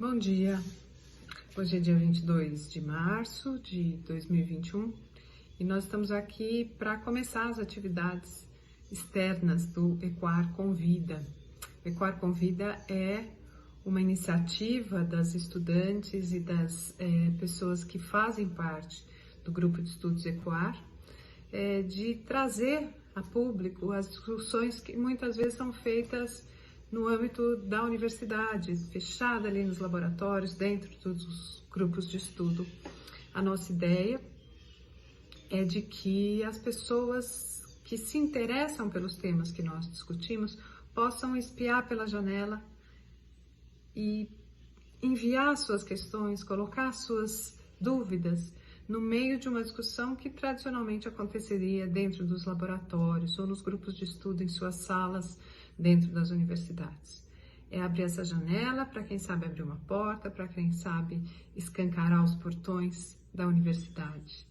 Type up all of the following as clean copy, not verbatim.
Bom dia, hoje é dia 22 de março de 2021 e nós estamos aqui para começar as atividades externas do Ecoar Convida. O Ecoar Convida é uma iniciativa das estudantes e das pessoas que fazem parte do grupo de estudos Ecoar, de trazer a público as discussões que muitas vezes são feitas no âmbito da universidade, fechada ali nos laboratórios, dentro dos grupos de estudo. A nossa ideia é de que as pessoas que se interessam pelos temas que nós discutimos possam espiar pela janela e enviar suas questões, colocar suas dúvidas no meio de uma discussão que tradicionalmente aconteceria dentro dos laboratórios ou nos grupos de estudo em suas salas dentro das universidades. É abrir essa janela para quem sabe abrir uma porta, para quem sabe escancarar os portões da universidade.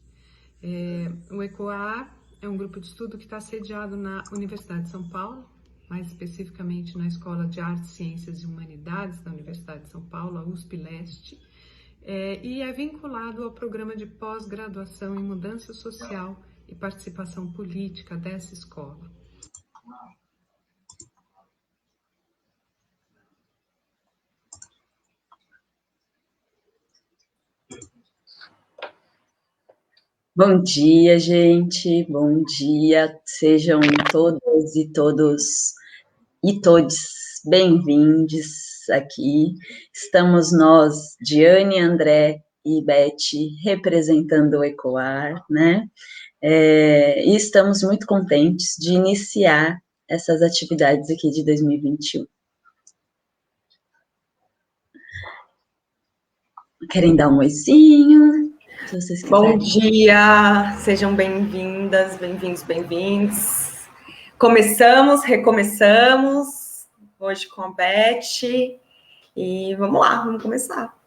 O ECOAR é um grupo de estudo que está sediado na Universidade de São Paulo, mais especificamente na Escola de Artes, Ciências e Humanidades da Universidade de São Paulo, a USP Leste, e é vinculado ao programa de pós-graduação em mudança social e participação política dessa escola. Bom dia, gente. Bom dia. Sejam todas e todos e todes bem-vindos aqui. Estamos nós, Diane, André e Beth, representando o ECOAR, né? E estamos muito contentes de iniciar essas atividades aqui de 2021. Querem dar um oizinho? Se vocês quiserem. Bom dia, sejam bem-vindas, bem-vindos, bem-vindos. Recomeçamos, hoje com a Beth, e vamos lá, vamos começar.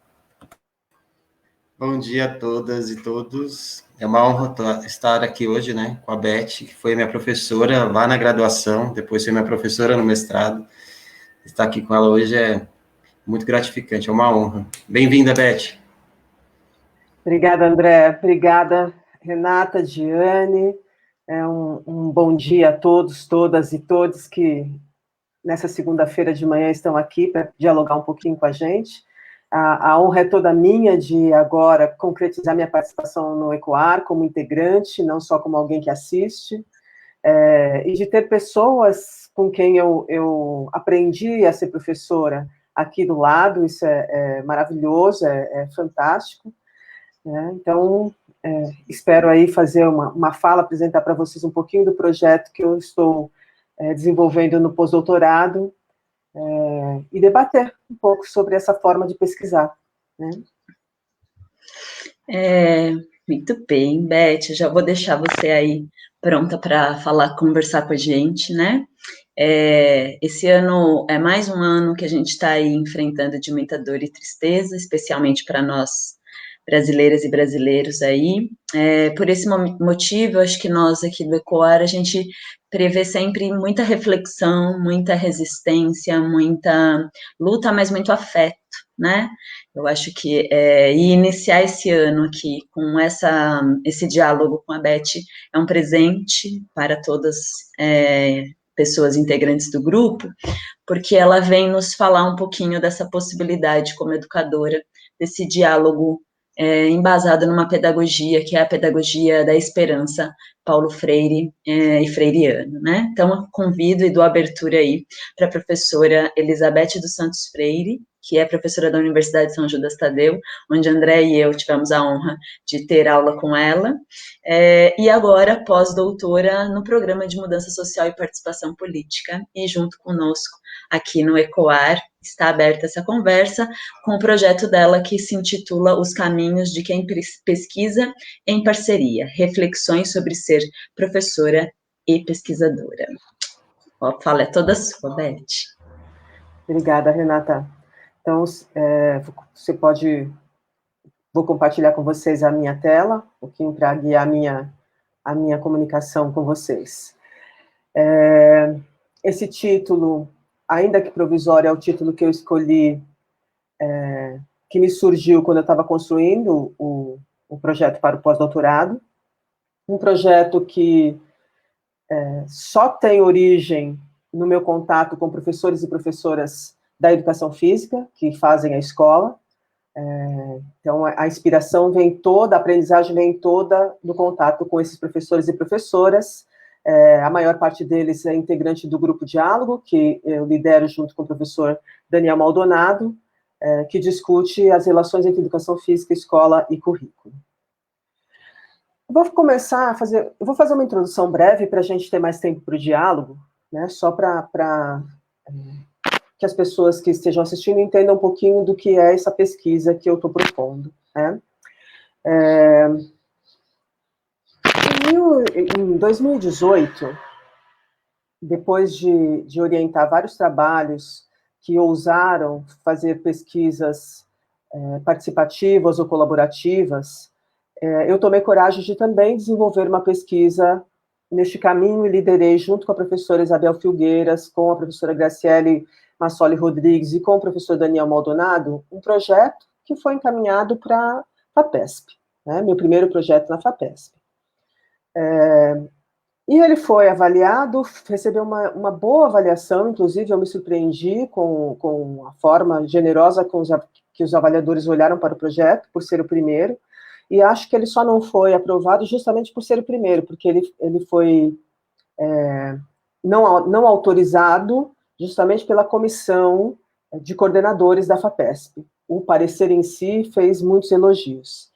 Bom dia a todas e todos. É uma honra estar aqui hoje, né, com a Beth, que foi minha professora lá na graduação, depois foi minha professora no mestrado. Estar aqui com ela hoje é muito gratificante, é uma honra. Bem-vinda, Beth. Obrigada, André. Obrigada, Renata, Diane. Um bom dia a todos, todas e todos que nessa segunda-feira de manhã estão aqui para dialogar um pouquinho com a gente. A honra é toda minha de agora concretizar minha participação no ECOAR como integrante, não só como alguém que assiste, e de ter pessoas com quem eu aprendi a ser professora aqui do lado. Isso é maravilhoso, é fantástico. Então, espero aí fazer uma fala, apresentar para vocês um pouquinho do projeto que eu estou desenvolvendo no pós-doutorado, e debater um pouco sobre essa forma de pesquisar, né? Muito bem, Beth, já vou deixar você aí pronta para conversar com a gente, né? Esse ano é mais um ano que a gente está aí enfrentando de muita dor e tristeza, especialmente para nós brasileiras e brasileiros aí. Por esse motivo, acho que nós aqui do ECOAR, a gente prevê sempre muita reflexão, muita resistência, muita luta, mas muito afeto, né? Eu acho que iniciar esse ano aqui com esse diálogo com a Beth é um presente para todas pessoas integrantes do grupo, porque ela vem nos falar um pouquinho dessa possibilidade como educadora, desse diálogo embasado numa pedagogia, que é a pedagogia da esperança, Paulo Freire e Freireano, né? Então, convido e dou abertura aí para a professora Elizabeth dos Santos Freire, que é professora da Universidade de São Judas Tadeu, onde André e eu tivemos a honra de ter aula com ela, e agora pós-doutora no Programa de Mudança Social e Participação Política, e junto conosco aqui no ECOAR está aberta essa conversa com o projeto dela que se intitula Os Caminhos de Quem Pesquisa em Parceria, reflexões sobre ser professora e pesquisadora. A fala é toda sua, Beth. Obrigada, Renata. Então, vou compartilhar com vocês a minha tela, um pouquinho para guiar a minha comunicação com vocês. Esse título, ainda que provisório, é o título que eu escolhi que me surgiu quando eu estava construindo o projeto para o pós-doutorado, um projeto que só tem origem no meu contato com professores e professoras da educação física, que fazem a escola. Então, a inspiração vem toda, a aprendizagem vem toda do contato com esses professores e professoras. A maior parte deles é integrante do Grupo Diálogo, que eu lidero junto com o professor Daniel Maldonado, que discute as relações entre educação física, escola e currículo. Eu vou fazer uma introdução breve para a gente ter mais tempo para o diálogo, né, só para que as pessoas que estejam assistindo entendam um pouquinho do que é essa pesquisa que eu estou propondo, né. Em 2018, depois de orientar vários trabalhos que ousaram fazer pesquisas participativas ou colaborativas, eu tomei coragem de também desenvolver uma pesquisa neste caminho e liderei, junto com a professora Isabel Filgueiras, com a professora Graciele Massoli Rodrigues e com o professor Daniel Maldonado, um projeto que foi encaminhado para a FAPESP, né, meu primeiro projeto na FAPESP. E ele foi avaliado, recebeu uma boa avaliação, inclusive eu me surpreendi com a forma generosa que os avaliadores olharam para o projeto, por ser o primeiro, e acho que ele só não foi aprovado justamente por ser o primeiro, porque ele foi não autorizado justamente pela comissão de coordenadores da FAPESP. O parecer em si fez muitos elogios.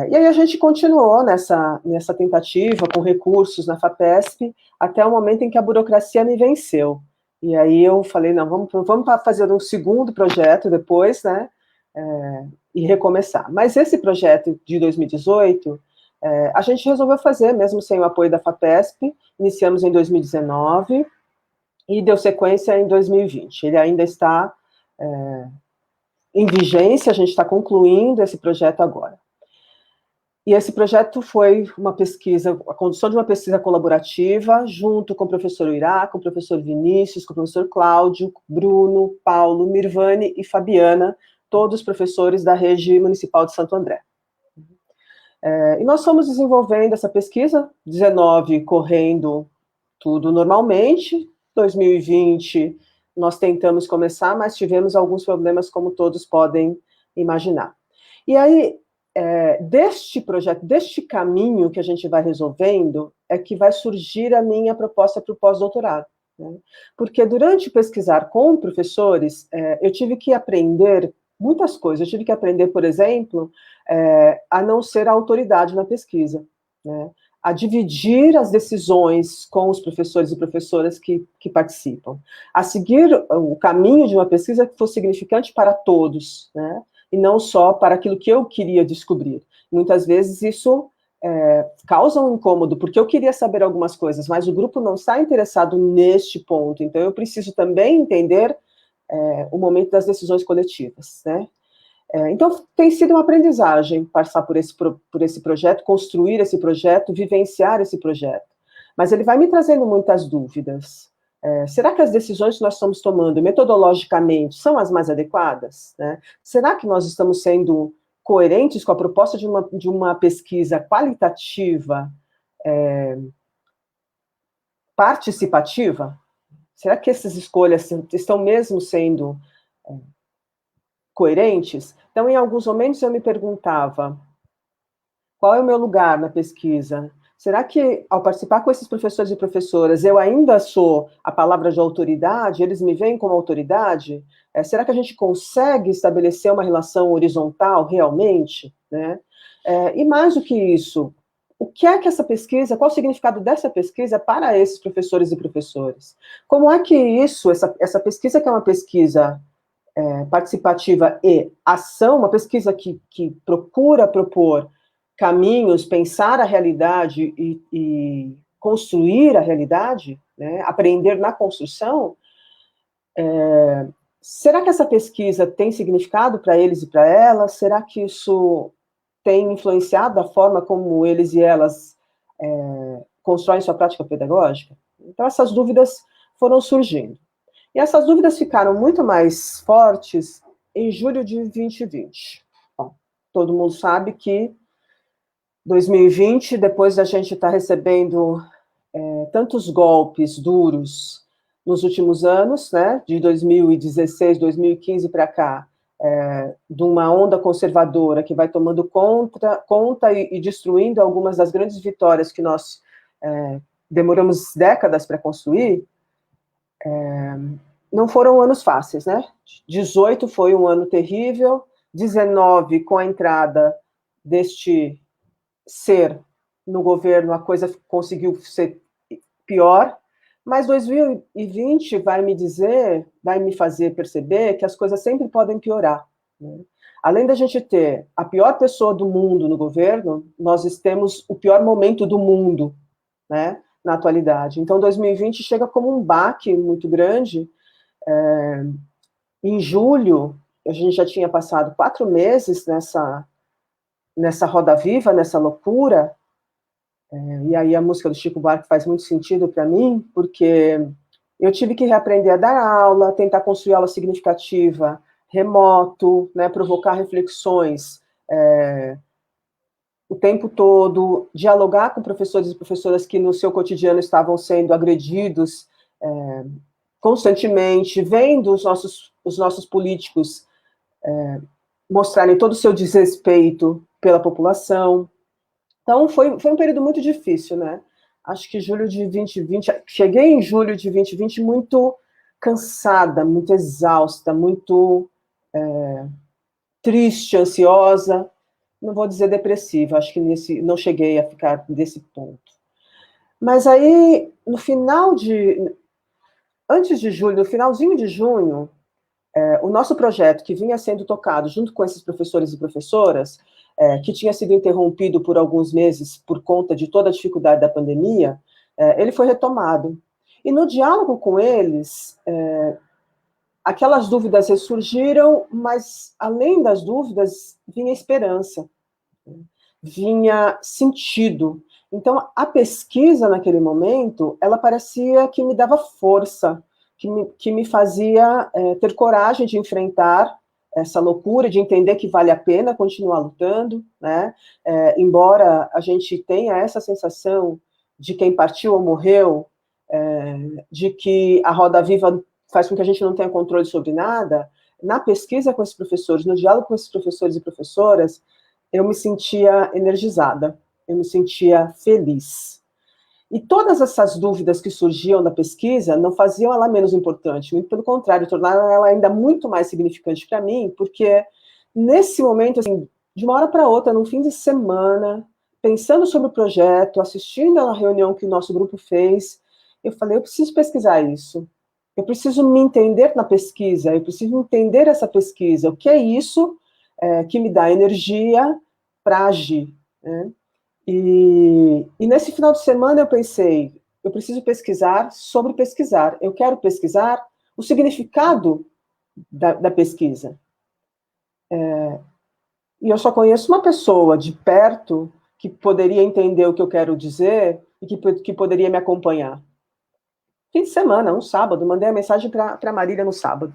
E aí a gente continuou nessa tentativa, com recursos na FAPESP, até o momento em que a burocracia me venceu. E aí eu falei, não, vamos fazer um segundo projeto depois, né, e recomeçar. Mas esse projeto de 2018, a gente resolveu fazer, mesmo sem o apoio da FAPESP, iniciamos em 2019, e deu sequência em 2020. Ele ainda está em vigência, a gente está concluindo esse projeto agora. E esse projeto foi uma pesquisa, a condução de uma pesquisa colaborativa, junto com o professor Uirá, com o professor Vinícius, com o professor Cláudio, Bruno, Paulo, Mirvane e Fabiana, todos professores da Rede Municipal de Santo André. E nós fomos desenvolvendo essa pesquisa, 19 correndo tudo normalmente, 2020 nós tentamos começar, mas tivemos alguns problemas, como todos podem imaginar. E aí, deste projeto, deste caminho que a gente vai resolvendo, é que vai surgir a minha proposta para o pós-doutorado, né? Porque durante pesquisar com professores, eu tive que aprender muitas coisas. Eu tive que aprender, por exemplo, a não ser a autoridade na pesquisa, né? A dividir as decisões com os professores e professoras que participam, a seguir o caminho de uma pesquisa que fosse significante para todos, né? E não só para aquilo que eu queria descobrir. Muitas vezes isso causa um incômodo, porque eu queria saber algumas coisas, mas o grupo não está interessado neste ponto, então eu preciso também entender o momento das decisões coletivas, né? Então, tem sido uma aprendizagem passar por esse projeto, construir esse projeto, vivenciar esse projeto. Mas ele vai me trazendo muitas dúvidas. Será que as decisões que nós estamos tomando metodologicamente são as mais adequadas, né? Será que nós estamos sendo coerentes com a proposta de uma pesquisa qualitativa participativa? Será que essas escolhas estão mesmo sendo coerentes? Então, em alguns momentos eu me perguntava, qual é o meu lugar na pesquisa? Será que, ao participar com esses professores e professoras, eu ainda sou a palavra de autoridade? Eles me veem como autoridade? Será que a gente consegue estabelecer uma relação horizontal realmente, né? E mais do que isso, o que é que essa pesquisa, qual o significado dessa pesquisa para esses professores e professoras? Como é que essa pesquisa, que é uma pesquisa participativa e ação, uma pesquisa que procura propor caminhos, pensar a realidade e construir a realidade, né, aprender na construção, será que essa pesquisa tem significado para eles e para elas? Será que isso tem influenciado a forma como eles e elas constroem sua prática pedagógica? Então, essas dúvidas foram surgindo. E essas dúvidas ficaram muito mais fortes em julho de 2020. Bom, todo mundo sabe que 2020, depois da gente estar recebendo tantos golpes duros nos últimos anos, né, de 2016, 2015 para cá, de uma onda conservadora que vai tomando conta e destruindo algumas das grandes vitórias que nós demoramos décadas para construir, não foram anos fáceis, né? 18 foi um ano terrível, 19, com a entrada deste ser no governo, a coisa conseguiu ser pior, mas 2020 vai me fazer perceber que as coisas sempre podem piorar, né? Além da gente ter a pior pessoa do mundo no governo, nós temos o pior momento do mundo, né, na atualidade. Então, 2020 chega como um baque muito grande. Em julho, a gente já tinha passado 4 meses nessa roda viva, nessa loucura, e aí a música do Chico Buarque faz muito sentido para mim, porque eu tive que reaprender a dar aula, tentar construir aula significativa, remoto, né, provocar reflexões o tempo todo, dialogar com professores e professoras que no seu cotidiano estavam sendo agredidos constantemente, vendo os nossos políticos mostrarem todo o seu desrespeito pela população. Então, foi um período muito difícil, né? Acho que cheguei em julho de 2020 muito cansada, muito exausta, muito triste, ansiosa, não vou dizer depressiva, acho que não cheguei a ficar nesse ponto. Mas aí, antes de julho, no finalzinho de junho, o nosso projeto, que vinha sendo tocado junto com esses professores e professoras, que tinha sido interrompido por alguns meses por conta de toda a dificuldade da pandemia, ele foi retomado. E no diálogo com eles, aquelas dúvidas ressurgiram, mas, além das dúvidas, vinha esperança, vinha sentido. Então, a pesquisa, naquele momento, ela parecia que me dava força, que me fazia ter coragem de enfrentar essa loucura, de entender que vale a pena continuar lutando, né? Embora a gente tenha essa sensação de quem partiu ou morreu, de que a roda viva faz com que a gente não tenha controle sobre nada, na pesquisa com esses professores, no diálogo com esses professores e professoras, eu me sentia energizada, eu me sentia feliz. E todas essas dúvidas que surgiam da pesquisa não faziam ela menos importante, muito pelo contrário, tornaram ela ainda muito mais significante para mim, porque nesse momento, assim, de uma hora para outra, num fim de semana, pensando sobre o projeto, assistindo a reunião que o nosso grupo fez, eu falei, eu preciso pesquisar isso, eu preciso me entender na pesquisa, eu preciso entender essa pesquisa, o que é isso que me dá energia para agir, né? E nesse final de semana eu pensei, eu preciso pesquisar sobre pesquisar. Eu quero pesquisar o significado da pesquisa. E eu só conheço uma pessoa de perto que poderia entender o que eu quero dizer e que poderia me acompanhar. Fim de semana, um sábado, mandei a mensagem para a Marília no sábado,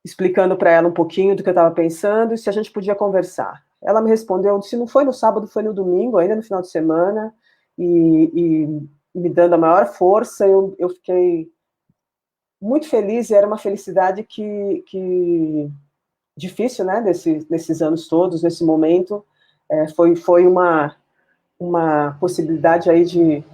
explicando para ela um pouquinho do que eu estava pensando e se a gente podia conversar. Ela me respondeu, se não foi no sábado, foi no domingo, ainda no final de semana, e me dando a maior força, eu fiquei muito feliz, e era uma felicidade que difícil, né, nesses anos todos, nesse momento, foi uma possibilidade aí de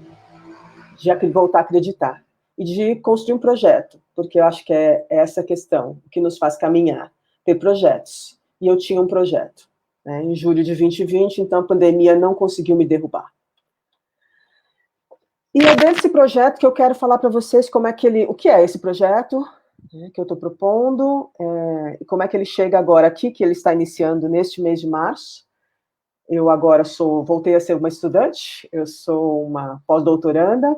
voltar a acreditar, e de construir um projeto, porque eu acho que é essa questão que nos faz caminhar, ter projetos, e eu tinha um projeto. Em julho de 2020, então a pandemia não conseguiu me derrubar. E é desse projeto que eu quero falar para vocês o que é esse projeto que eu estou propondo, e como é que ele chega agora aqui, que ele está iniciando neste mês de março. Eu agora voltei a ser uma estudante, eu sou uma pós-doutoranda,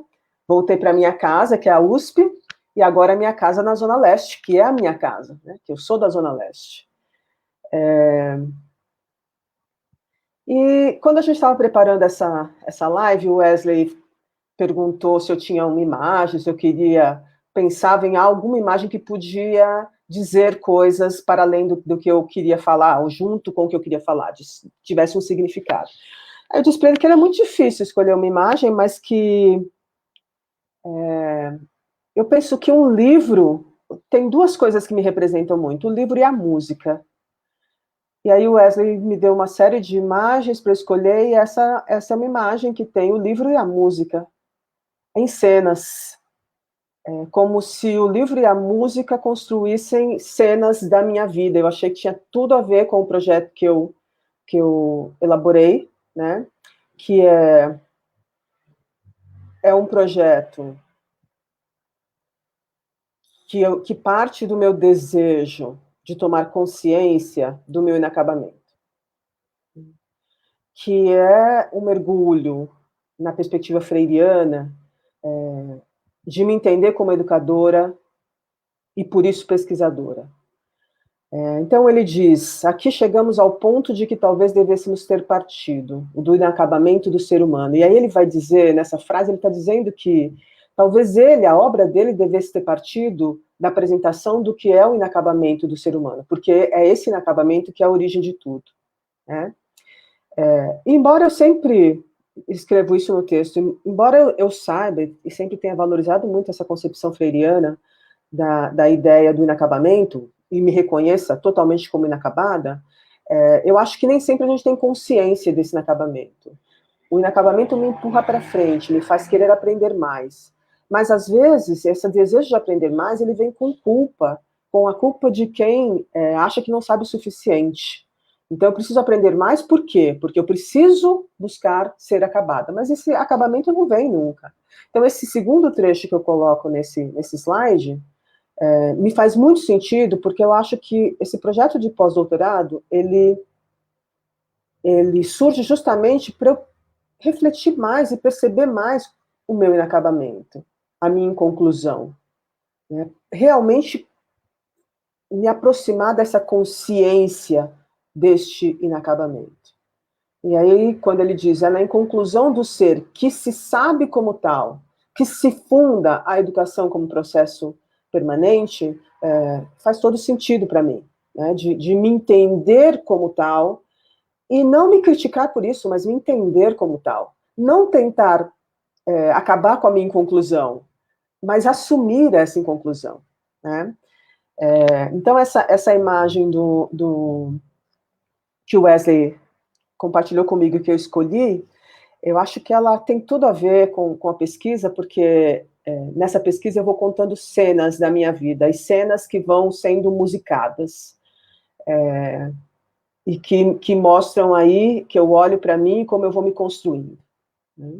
voltei para a minha casa, que é a USP, e agora a minha casa na Zona Leste, que é a minha casa, né, que eu sou da Zona Leste. E quando a gente estava preparando essa live, o Wesley perguntou se eu tinha uma imagem, se eu pensava em alguma imagem que podia dizer coisas para além do que eu queria falar, ou junto com o que eu queria falar, tivesse um significado. Aí eu disse para ele que era muito difícil escolher uma imagem, mas que eu penso que um livro tem duas coisas que me representam muito, o livro e a música. E aí o Wesley me deu uma série de imagens para escolher, e essa é uma imagem que tem o livro e a música em cenas. Como se o livro e a música construíssem cenas da minha vida. Eu achei que tinha tudo a ver com o projeto que eu elaborei, né? Que é um projeto que parte do meu desejo de tomar consciência do meu inacabamento, que é um mergulho na perspectiva freiriana, de me entender como educadora e, por isso, pesquisadora. Então, ele diz, aqui chegamos ao ponto de que talvez devêssemos ter partido, do inacabamento do ser humano. E aí ele vai dizer, nessa frase, ele está dizendo que talvez a obra dele, devesse ter partido da apresentação do que é o inacabamento do ser humano, porque é esse inacabamento que é a origem de tudo, né? Embora eu sempre escrevo isso no texto, embora eu saiba e sempre tenha valorizado muito essa concepção freiriana da ideia do inacabamento, e me reconheça totalmente como inacabada, eu acho que nem sempre a gente tem consciência desse inacabamento. O inacabamento me empurra para frente, me faz querer aprender mais. Mas, às vezes, esse desejo de aprender mais, ele vem com a culpa de quem acha que não sabe o suficiente. Então, eu preciso aprender mais, por quê? Porque eu preciso buscar ser acabada. Mas esse acabamento não vem nunca. Então, esse segundo trecho que eu coloco nesse slide me faz muito sentido, porque eu acho que esse projeto de pós-doutorado, ele surge justamente para eu refletir mais e perceber mais o meu inacabamento, a minha inconclusão, né? Realmente me aproximar dessa consciência deste inacabamento. E aí, quando ele diz, é na inconclusão do ser que se sabe como tal, que se funda a educação como processo permanente, faz todo sentido para mim, né? De me entender como tal, e não me criticar por isso, mas me entender como tal. Não tentar acabar com a minha inconclusão, mas assumir essa inconclusão, né? Então, essa imagem que o Wesley compartilhou comigo e que eu escolhi, eu acho que ela tem tudo a ver com a pesquisa, porque nessa pesquisa eu vou contando cenas da minha vida, e cenas que vão sendo musicadas, e que mostram aí, que eu olho para mim, como eu vou me construindo, né?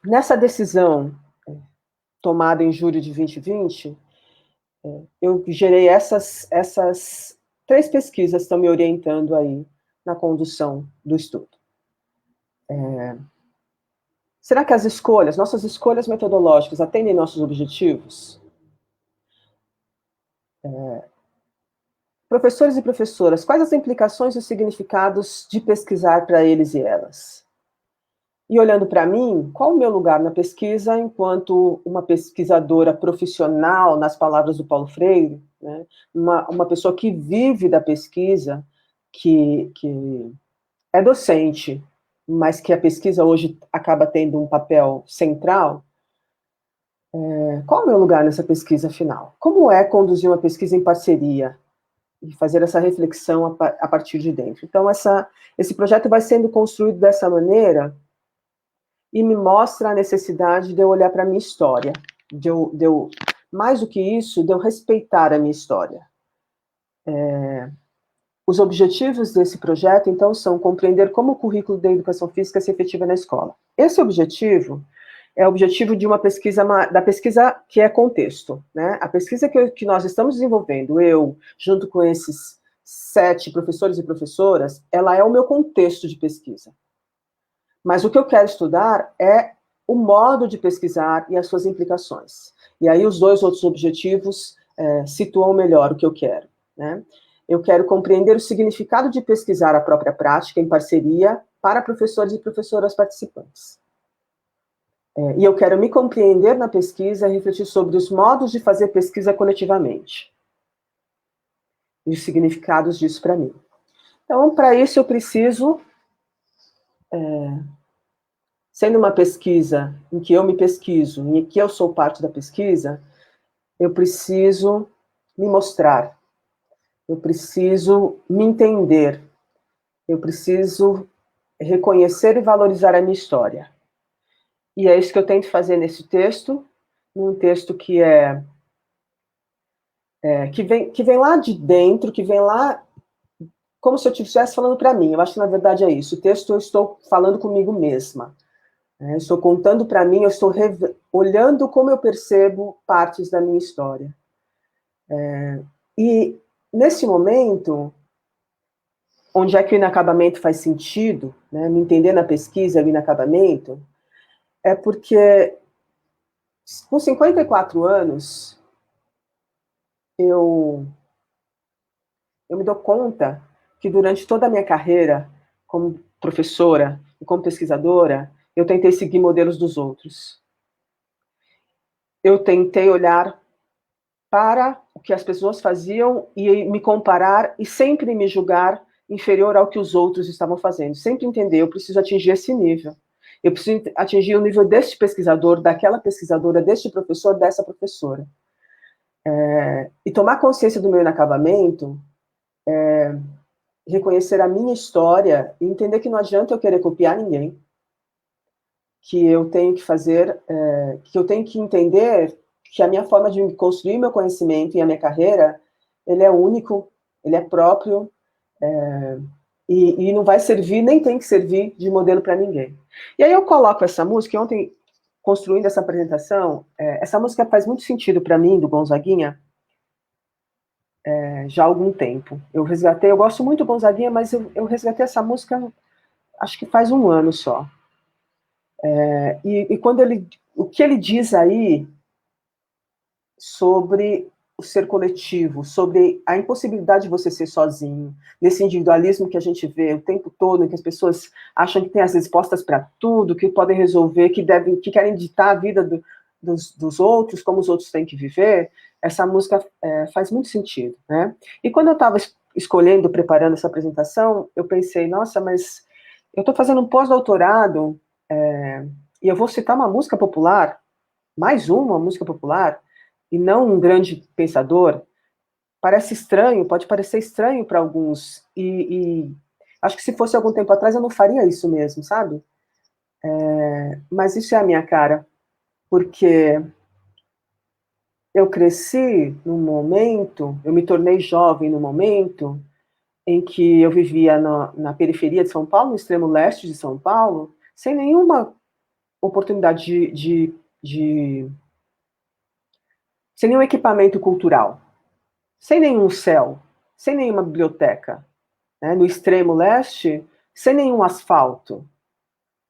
Nessa decisão tomada em julho de 2020, eu gerei essas 3 pesquisas que estão me orientando aí na condução do estudo. Será que nossas escolhas metodológicas atendem nossos objetivos? Professores e professoras, quais as implicações e os significados de pesquisar para eles e elas? E olhando para mim, qual o meu lugar na pesquisa enquanto uma pesquisadora profissional, nas palavras do Paulo Freire, né? Uma pessoa que vive da pesquisa, que é docente, mas que a pesquisa hoje acaba tendo um papel central. Qual o meu lugar nessa pesquisa final? Como é conduzir uma pesquisa em parceria e fazer essa reflexão a partir de dentro? Então, esse projeto vai sendo construído dessa maneira e me mostra a necessidade de eu olhar para a minha história, mais do que isso, de eu respeitar a minha história. Os objetivos desse projeto, então, são compreender como o currículo da educação física se efetiva na escola. Esse objetivo é o objetivo de uma pesquisa, da pesquisa que é contexto, né? A pesquisa que nós estamos desenvolvendo, eu, junto com esses 7 professores e professoras, ela é o meu contexto de pesquisa. Mas o que eu quero estudar é o modo de pesquisar e as suas implicações. E aí os 2 outros objetivos situam melhor o que eu quero, né? Eu quero compreender o significado de pesquisar a própria prática em parceria para professores e professoras participantes. E eu quero me compreender na pesquisa e refletir sobre os modos de fazer pesquisa coletivamente. E os significados disso para mim. Então, para isso eu preciso, sendo uma pesquisa em que eu me pesquiso, em que eu sou parte da pesquisa, eu preciso me mostrar, eu preciso me entender, eu preciso reconhecer e valorizar a minha história. E é isso que eu tento fazer nesse texto, num texto que que vem lá de dentro, que vem lá como se eu estivesse falando para mim. Eu acho que, na verdade, é isso. O texto eu estou falando comigo mesma. Eu estou contando para mim, eu estou olhando como eu percebo partes da minha história. E, nesse momento, onde é que o inacabamento faz sentido, né, me entender na pesquisa o inacabamento, é porque, com 54 anos, eu me dou conta que durante toda a minha carreira, como professora e como pesquisadora, eu tentei seguir modelos dos outros. Eu tentei olhar para o que as pessoas faziam e me comparar e sempre me julgar inferior ao que os outros estavam fazendo. Sempre entender, eu preciso atingir esse nível. Eu preciso atingir o nível deste pesquisador, daquela pesquisadora, deste professor, dessa professora. E tomar consciência do meu inacabamento, reconhecer a minha história e entender que não adianta eu querer copiar ninguém, que eu tenho que fazer, que eu tenho que entender que a minha forma de construir meu conhecimento e a minha carreira, ele é único, ele é próprio, e não vai servir, nem tem que servir de modelo para ninguém. E aí eu coloco essa música, e ontem, construindo essa apresentação, essa música faz muito sentido para mim, do Gonzaguinha, já há algum tempo. Eu gosto muito do Gonzaguinha, mas eu resgatei essa música, acho que faz um ano só. E quando o que ele diz aí sobre o ser coletivo, sobre a impossibilidade de você ser sozinho, nesse individualismo que a gente vê o tempo todo, em que as pessoas acham que têm as respostas para tudo, que podem resolver, que querem ditar a vida dos outros, como os outros têm que viver, essa música faz muito sentido, né? E quando eu estava escolhendo, preparando essa apresentação, eu pensei, nossa, mas eu estou fazendo um pós-doutorado e eu vou citar uma música popular, mais uma música popular, e não um grande pensador. Parece estranho, pode parecer estranho para alguns, e acho que se fosse algum tempo atrás eu não faria isso mesmo, sabe? Mas isso é a minha cara, porque eu cresci num momento, eu me tornei jovem num momento em que eu vivia na periferia de São Paulo, no extremo leste de São Paulo, sem nenhuma oportunidade sem nenhum equipamento cultural, sem nenhum céu, sem nenhuma biblioteca, né? No extremo leste, sem nenhum asfalto.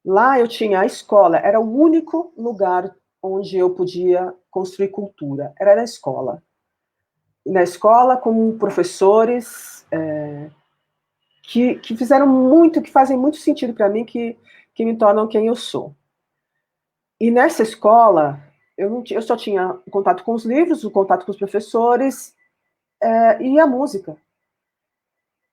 Lá eu tinha a escola, era o único lugar onde eu podia construir cultura, era na escola. E na escola, com professores que fizeram muito, que fazem muito sentido para mim, que me tornam quem eu sou. E nessa escola, eu só tinha o contato com os livros, o contato com os professores e a música.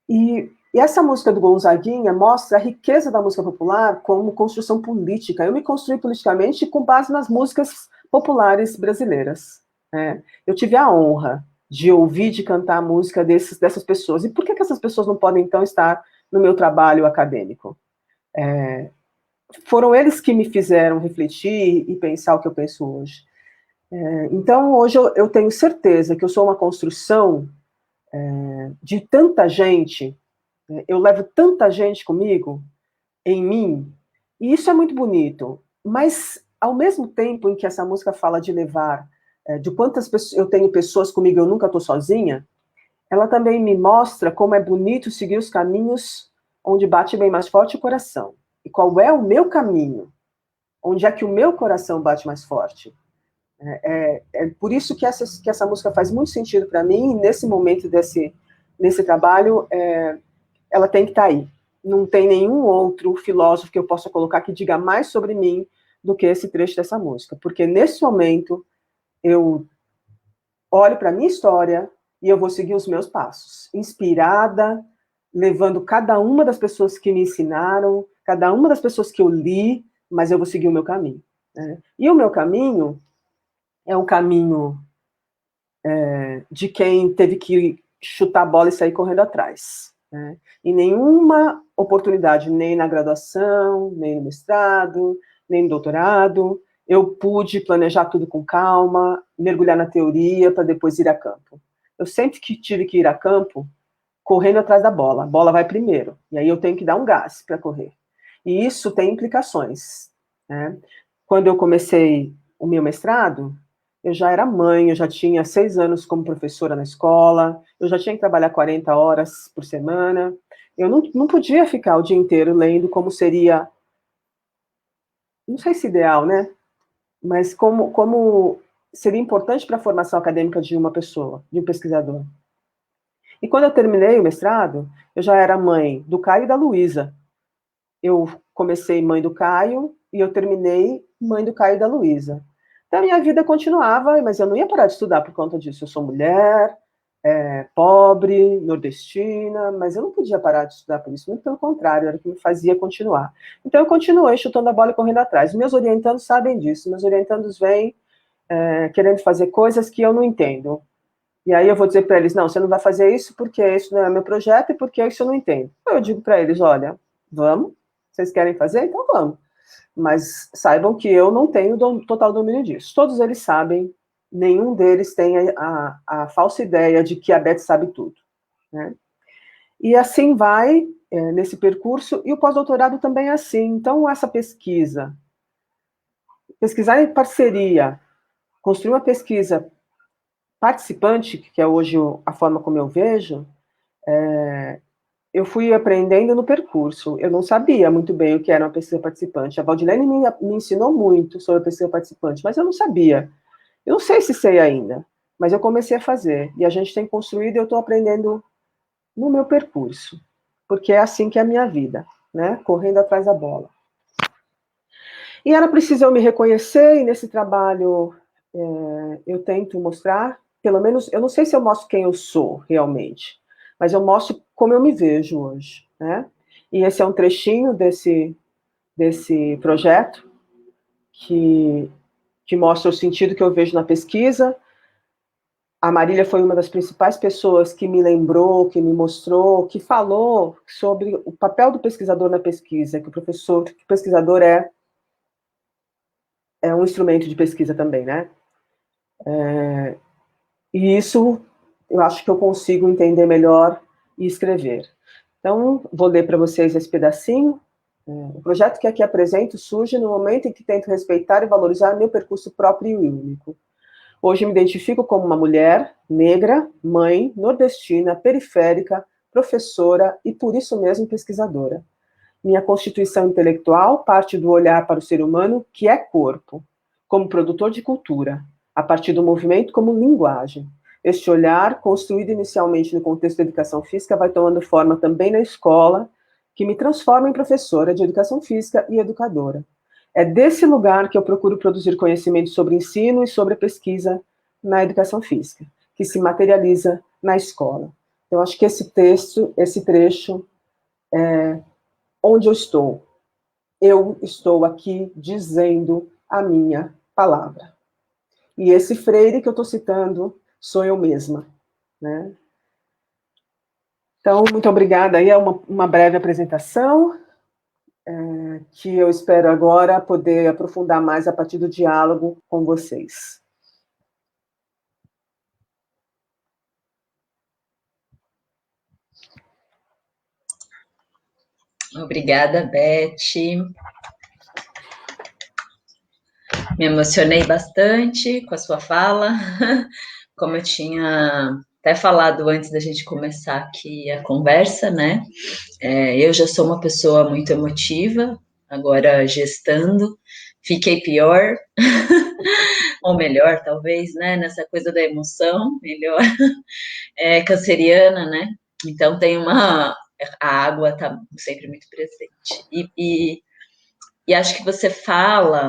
E essa música do Gonzaguinha mostra a riqueza da música popular como construção política. Eu me construí politicamente com base nas músicas populares brasileiras. Eu tive a honra de ouvir, de cantar a música dessas pessoas. E por que essas pessoas não podem, então, estar no meu trabalho acadêmico? Foram eles que me fizeram refletir e pensar o que eu penso hoje. Então, hoje eu tenho certeza que eu sou uma construção de tanta gente, eu levo tanta gente comigo, em mim, e isso é muito bonito, mas ao mesmo tempo em que essa música fala de levar, de quantas pessoas eu tenho pessoas comigo, eu nunca estou sozinha, ela também me mostra como é bonito seguir os caminhos onde bate bem mais forte o coração. E qual é o meu caminho? Onde é que o meu coração bate mais forte? É por isso que essa música faz muito sentido para mim, e nesse momento nesse trabalho, ela tem que estar aí. Não tem nenhum outro filósofo que eu possa colocar que diga mais sobre mim do que esse trecho dessa música, porque nesse momento eu olho para a minha história e eu vou seguir os meus passos, inspirada, levando cada uma das pessoas que me ensinaram, cada uma das pessoas que eu li, mas eu vou seguir o meu caminho, né? E o meu caminho é um caminho de quem teve que chutar a bola e sair correndo atrás, né? E nenhuma oportunidade, nem na graduação, nem no mestrado, nem no doutorado, eu pude planejar tudo com calma, mergulhar na teoria para depois ir a campo. Eu sempre que tive que ir a campo, correndo atrás da bola. A bola vai primeiro, e aí eu tenho que dar um gás para correr. E isso tem implicações, né? Quando eu comecei o meu mestrado, eu já era mãe, eu já tinha 6 anos como professora na escola, eu já tinha que trabalhar 40 horas por semana, eu não podia ficar o dia inteiro lendo como seria, não sei se ideal, né? Mas como seria importante para a formação acadêmica de uma pessoa, de um pesquisador. E quando eu terminei o mestrado, eu já era mãe do Caio e da Luísa. Eu comecei mãe do Caio e eu terminei mãe do Caio e da Luísa. Então, a minha vida continuava, mas eu não ia parar de estudar por conta disso. Eu sou mulher, pobre, nordestina, mas eu não podia parar de estudar por isso. Muito pelo contrário, era o que me fazia continuar. Então, eu continuei chutando a bola e correndo atrás. Meus orientandos sabem disso. Meus orientandos vêm querendo fazer coisas que eu não entendo. E aí eu vou dizer para eles, não, você não vai fazer isso porque isso não é meu projeto e porque isso eu não entendo. Eu digo para eles, olha, vamos, vocês querem fazer? Então vamos. Mas saibam que eu não tenho total domínio disso. Todos eles sabem, nenhum deles tem a falsa ideia de que a Beth sabe tudo, né? E assim vai, nesse percurso, e o pós-doutorado também é assim. Então, essa pesquisar em parceria, construir uma pesquisa participante, que é hoje a forma como eu vejo, eu fui aprendendo no percurso. Eu não sabia muito bem o que era uma pesquisa participante. A Valdilene me ensinou muito sobre a pesquisa participante, mas eu não sabia. Eu não sei se sei ainda, mas eu comecei a fazer. E a gente tem construído e eu estou aprendendo no meu percurso, porque é assim que é a minha vida, né? Correndo atrás da bola. E era preciso eu me reconhecer, e nesse trabalho eu tento mostrar, pelo menos, eu não sei se eu mostro quem eu sou realmente, mas eu mostro como eu me vejo hoje, né? E esse é um trechinho desse projeto que mostra o sentido que eu vejo na pesquisa. A Marília foi uma das principais pessoas que me lembrou, que me mostrou, que falou sobre o papel do pesquisador na pesquisa, que o pesquisador é um instrumento de pesquisa também, né? E isso eu acho que eu consigo entender melhor e escrever. Então, vou ler para vocês esse pedacinho. O projeto que aqui apresento surge no momento em que tento respeitar e valorizar meu percurso próprio e único. Hoje me identifico como uma mulher negra, mãe, nordestina, periférica, professora e, por isso mesmo, pesquisadora. Minha constituição intelectual parte do olhar para o ser humano, que é corpo, como produtor de cultura, a partir do movimento como linguagem. Este olhar, construído inicialmente no contexto da educação física, vai tomando forma também na escola, que me transforma em professora de educação física e educadora. É desse lugar que eu procuro produzir conhecimento sobre ensino e sobre a pesquisa na educação física, que se materializa na escola. Eu acho que esse trecho é onde eu estou. Eu estou aqui dizendo a minha palavra. E esse Freire que eu estou citando sou eu mesma, né? Então, muito obrigada. Aí é uma breve apresentação, que eu espero agora poder aprofundar mais a partir do diálogo com vocês. Obrigada, Beth. Me emocionei bastante com a sua fala. Como eu tinha até falado antes da gente começar aqui a conversa, né? Eu já sou uma pessoa muito emotiva, agora gestando, fiquei pior, ou melhor, talvez, né? Nessa coisa da emoção, melhor. Canceriana, né? Então tem a água está sempre muito presente. E e acho que você fala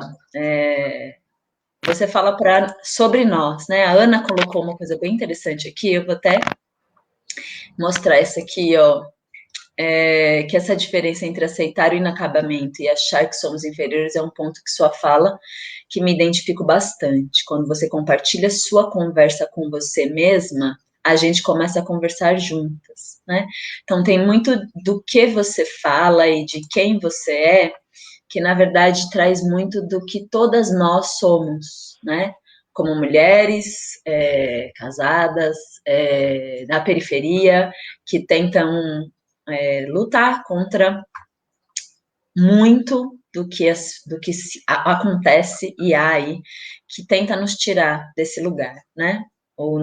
sobre nós, né? A Ana colocou uma coisa bem interessante aqui, eu vou até mostrar essa aqui, ó, que essa diferença entre aceitar o inacabamento e achar que somos inferiores é um ponto que sua fala, que me identifico bastante. Quando você compartilha sua conversa com você mesma, a gente começa a conversar juntas, né? Então, tem muito do que você fala e de quem você é, que, na verdade, traz muito do que todas nós somos, né? Como mulheres, casadas, na periferia, que tentam lutar contra muito do que acontece e há aí, que tenta nos tirar desse lugar, né? Ou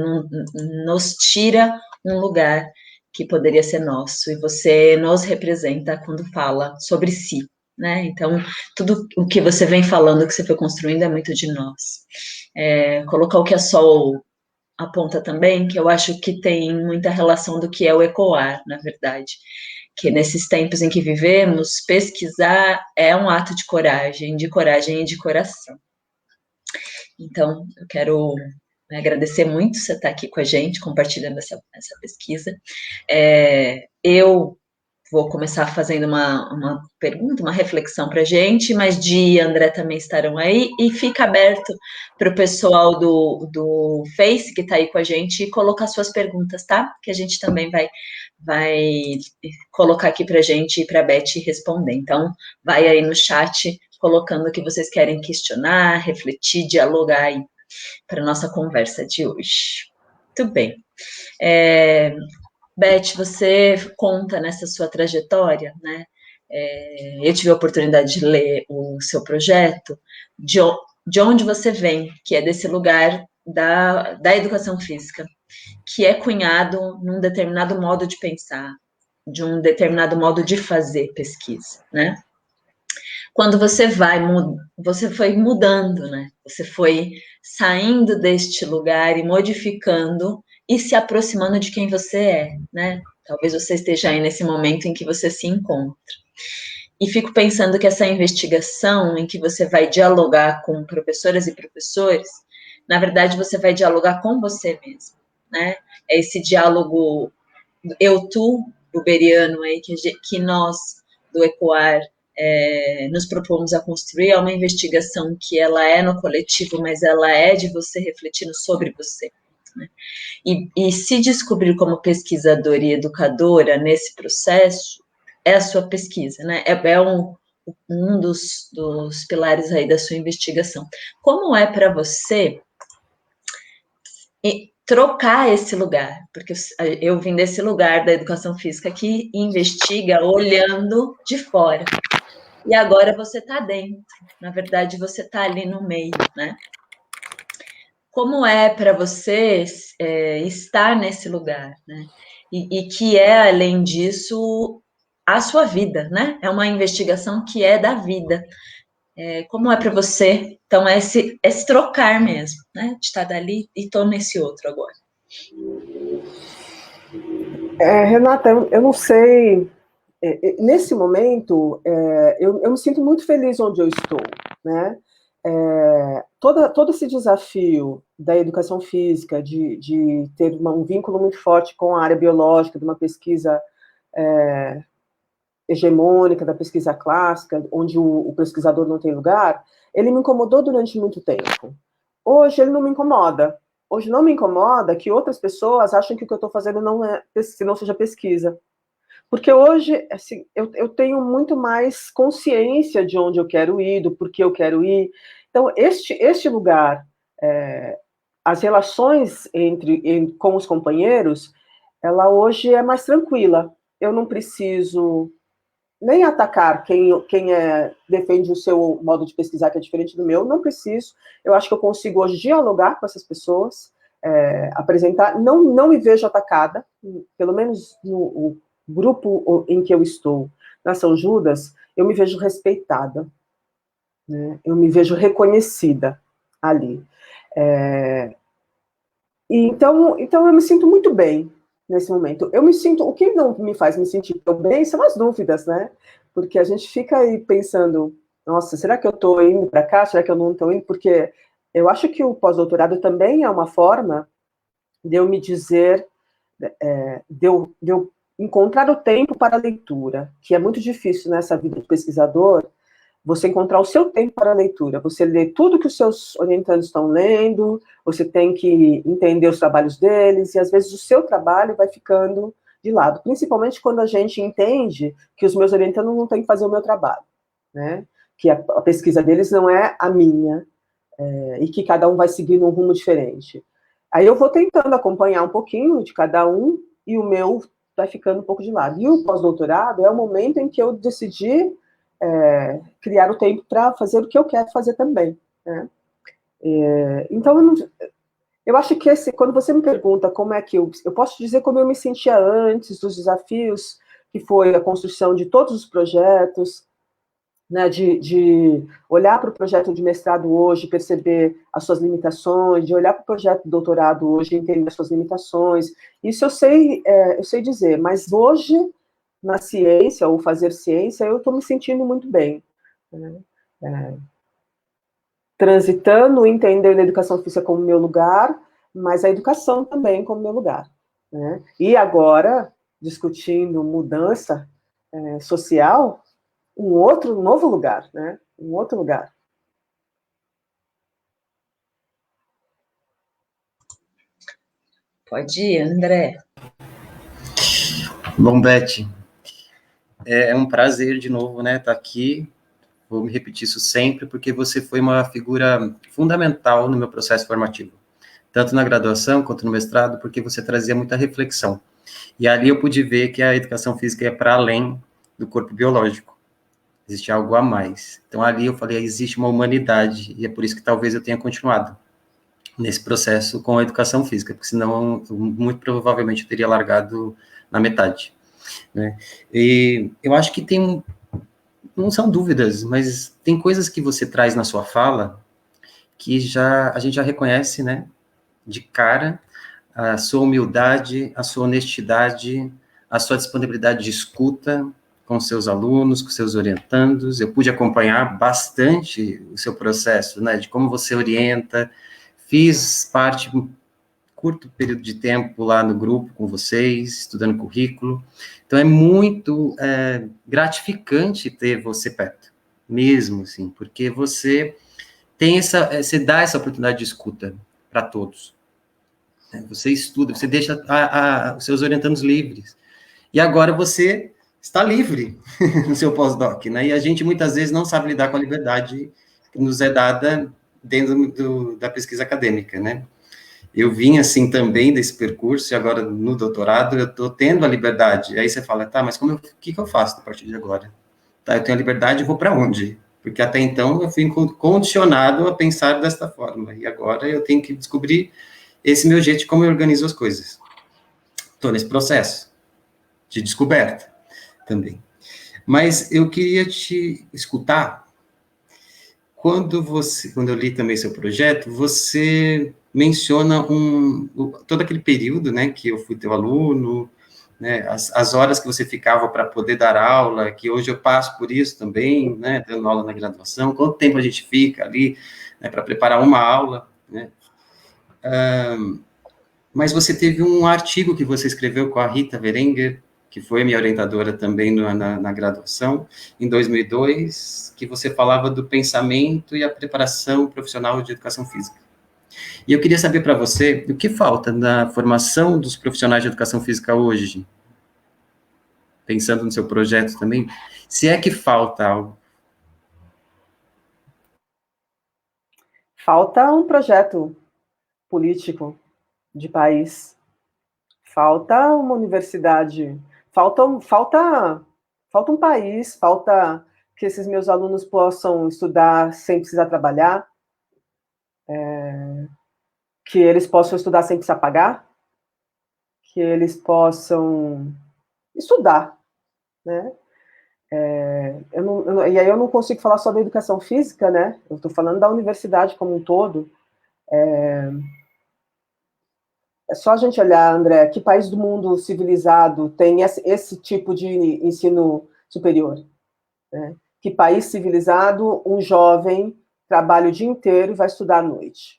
nos tira um lugar que poderia ser nosso, e você nos representa quando fala sobre si, né? Então, tudo o que você vem falando, que você foi construindo, é muito de nós. Colocar o que a Sol aponta também, que eu acho que tem muita relação do que é o ecoar, na verdade, que nesses tempos em que vivemos, pesquisar é um ato de coragem e de coração. Então, eu quero agradecer muito você estar aqui com a gente, compartilhando essa pesquisa. Eu vou começar fazendo uma pergunta, uma reflexão para a gente, mas Di e André também estarão aí, e fica aberto para o pessoal do Face, que está aí com a gente, colocar suas perguntas, tá? Que a gente também vai colocar aqui para a gente e para a Beth responder. Então, vai aí no chat, colocando o que vocês querem questionar, refletir, dialogar aí para a nossa conversa de hoje. Muito bem. Beth, você conta nessa sua trajetória, né? Eu tive a oportunidade de ler o seu projeto, de onde você vem, que é desse lugar da educação física, que é cunhado num determinado modo de pensar, de um determinado modo de fazer pesquisa, né? Quando você foi mudando, né? Você foi saindo deste lugar e modificando e se aproximando de quem você é, né? Talvez você esteja aí nesse momento em que você se encontra. E fico pensando que essa investigação em que você vai dialogar com professoras e professores, na verdade, você vai dialogar com você mesmo, né? É esse diálogo eu-tu, uberiano aí, que nós, do ECOAR, nos propomos a construir. É uma investigação que ela é no coletivo, mas ela é de você refletindo sobre você, né? E se descobrir como pesquisadora e educadora nesse processo, é a sua pesquisa, né? É um dos pilares aí da sua investigação. Como é para você trocar esse lugar? Porque eu vim desse lugar da educação física que investiga olhando de fora. E agora você está dentro. Na verdade, você está ali no meio, né? Como é para você estar nesse lugar, né? E que é, além disso, a sua vida, né? É uma investigação que é da vida. Como é para você? Então, é esse trocar mesmo, né? De estar dali e estou nesse outro agora. Renata, eu não sei. Nesse momento, eu me sinto muito feliz onde eu estou, né? Todo esse desafio da educação física, de ter um vínculo muito forte com a área biológica, de uma pesquisa hegemônica, da pesquisa clássica, onde o pesquisador não tem lugar, ele me incomodou durante muito tempo. Hoje ele não me incomoda. Hoje não me incomoda que outras pessoas achem que o que eu estou fazendo não seja pesquisa. Porque hoje, assim, eu tenho muito mais consciência de onde eu quero ir, do porquê eu quero ir. Então, este lugar, as relações com os companheiros, ela hoje é mais tranquila. Eu não preciso nem atacar quem defende o seu modo de pesquisar, que é diferente do meu, não preciso. Eu acho que eu consigo hoje dialogar com essas pessoas, apresentar, não me vejo atacada, pelo menos no grupo em que eu estou, na São Judas, eu me vejo respeitada, né? Eu me vejo reconhecida ali. Então eu me sinto muito bem nesse momento. O que não me faz me sentir tão bem são as dúvidas, né? Porque a gente fica aí pensando, nossa, será que eu estou indo para cá? Será que eu não estou indo? Porque eu acho que o pós-doutorado também é uma forma de eu me dizer, de eu encontrar o tempo para a leitura, que é muito difícil nessa vida de pesquisador, você encontrar o seu tempo para a leitura, você lê tudo que os seus orientandos estão lendo, você tem que entender os trabalhos deles, e às vezes o seu trabalho vai ficando de lado, principalmente quando a gente entende que os meus orientandos não têm que fazer o meu trabalho, né? Que a pesquisa deles não é a minha, e que cada um vai seguir num rumo diferente. Aí eu vou tentando acompanhar um pouquinho de cada um, e o meu vai ficando um pouco de lado. E o pós-doutorado é o momento em que eu decidi criar o tempo para fazer o que eu quero fazer também, né? Então, eu acho que quando você me pergunta como é que eu posso dizer como eu me sentia antes dos desafios, que foi a construção de todos os projetos, né, de olhar para o projeto de mestrado hoje, perceber as suas limitações, de olhar para o projeto de doutorado hoje, entender as suas limitações. Isso eu sei dizer, mas hoje, na ciência, ou fazer ciência, eu estou me sentindo muito bem, né? Transitando, entendendo a educação física como meu lugar, mas a educação também como meu lugar, né? E agora, discutindo mudança social, um novo lugar, né? Um outro lugar. Pode ir, André. Bom, Beth, é um prazer de novo, né, estar aqui. Vou me repetir isso sempre, porque você foi uma figura fundamental no meu processo formativo, tanto na graduação quanto no mestrado, porque você trazia muita reflexão. E ali eu pude ver que a educação física é para além do corpo biológico. Existe algo a mais. Então, ali eu falei, existe uma humanidade, e é por isso que talvez eu tenha continuado nesse processo com a educação física, porque senão, muito provavelmente, eu teria largado na metade, né? E eu acho que não são dúvidas, mas tem coisas que você traz na sua fala que a gente já reconhece, né, de cara, a sua humildade, a sua honestidade, a sua disponibilidade de escuta com seus alunos, com seus orientandos. Eu pude acompanhar bastante o seu processo, né, de como você orienta. Fiz parte, um curto período de tempo lá no grupo com vocês, estudando currículo. Então, é muito gratificante ter você perto, mesmo, assim, porque você você dá essa oportunidade de escuta para todos. Você estuda, você deixa os seus orientandos livres. E agora você está livre no seu pós-doc, né? E a gente muitas vezes não sabe lidar com a liberdade que nos é dada dentro da pesquisa acadêmica, né? Eu vim assim também desse percurso, e agora no doutorado eu estou tendo a liberdade. Aí você fala, tá, mas o que eu faço a partir de agora? Tá, eu tenho a liberdade, eu vou para onde? Porque até então eu fui condicionado a pensar desta forma, e agora eu tenho que descobrir esse meu jeito de como eu organizo as coisas. Estou nesse processo de descoberta também. Mas eu queria te escutar, quando eu li também seu projeto, você menciona todo aquele período, né, que eu fui teu aluno, né, as horas que você ficava para poder dar aula, que hoje eu passo por isso também, né, dando aula na graduação, quanto tempo a gente fica ali, né, para preparar uma aula, né? Mas você teve um artigo que você escreveu com a Rita Berenguer, que foi minha orientadora também na graduação, em 2002, que você falava do pensamento e a preparação profissional de educação física. E eu queria saber para você, o que falta na formação dos profissionais de educação física hoje? Pensando no seu projeto também, se é que falta algo. Falta um projeto político de país. Falta uma universidade. Falta um país, falta que esses meus alunos possam estudar sem precisar trabalhar, que eles possam estudar sem precisar pagar, que eles possam estudar, né? E aí eu não consigo falar só da educação física, né? Eu estou falando da universidade como um todo. É só a gente olhar, André, que país do mundo civilizado tem esse tipo de ensino superior, né? que país civilizado um jovem trabalha o dia inteiro e vai estudar à noite?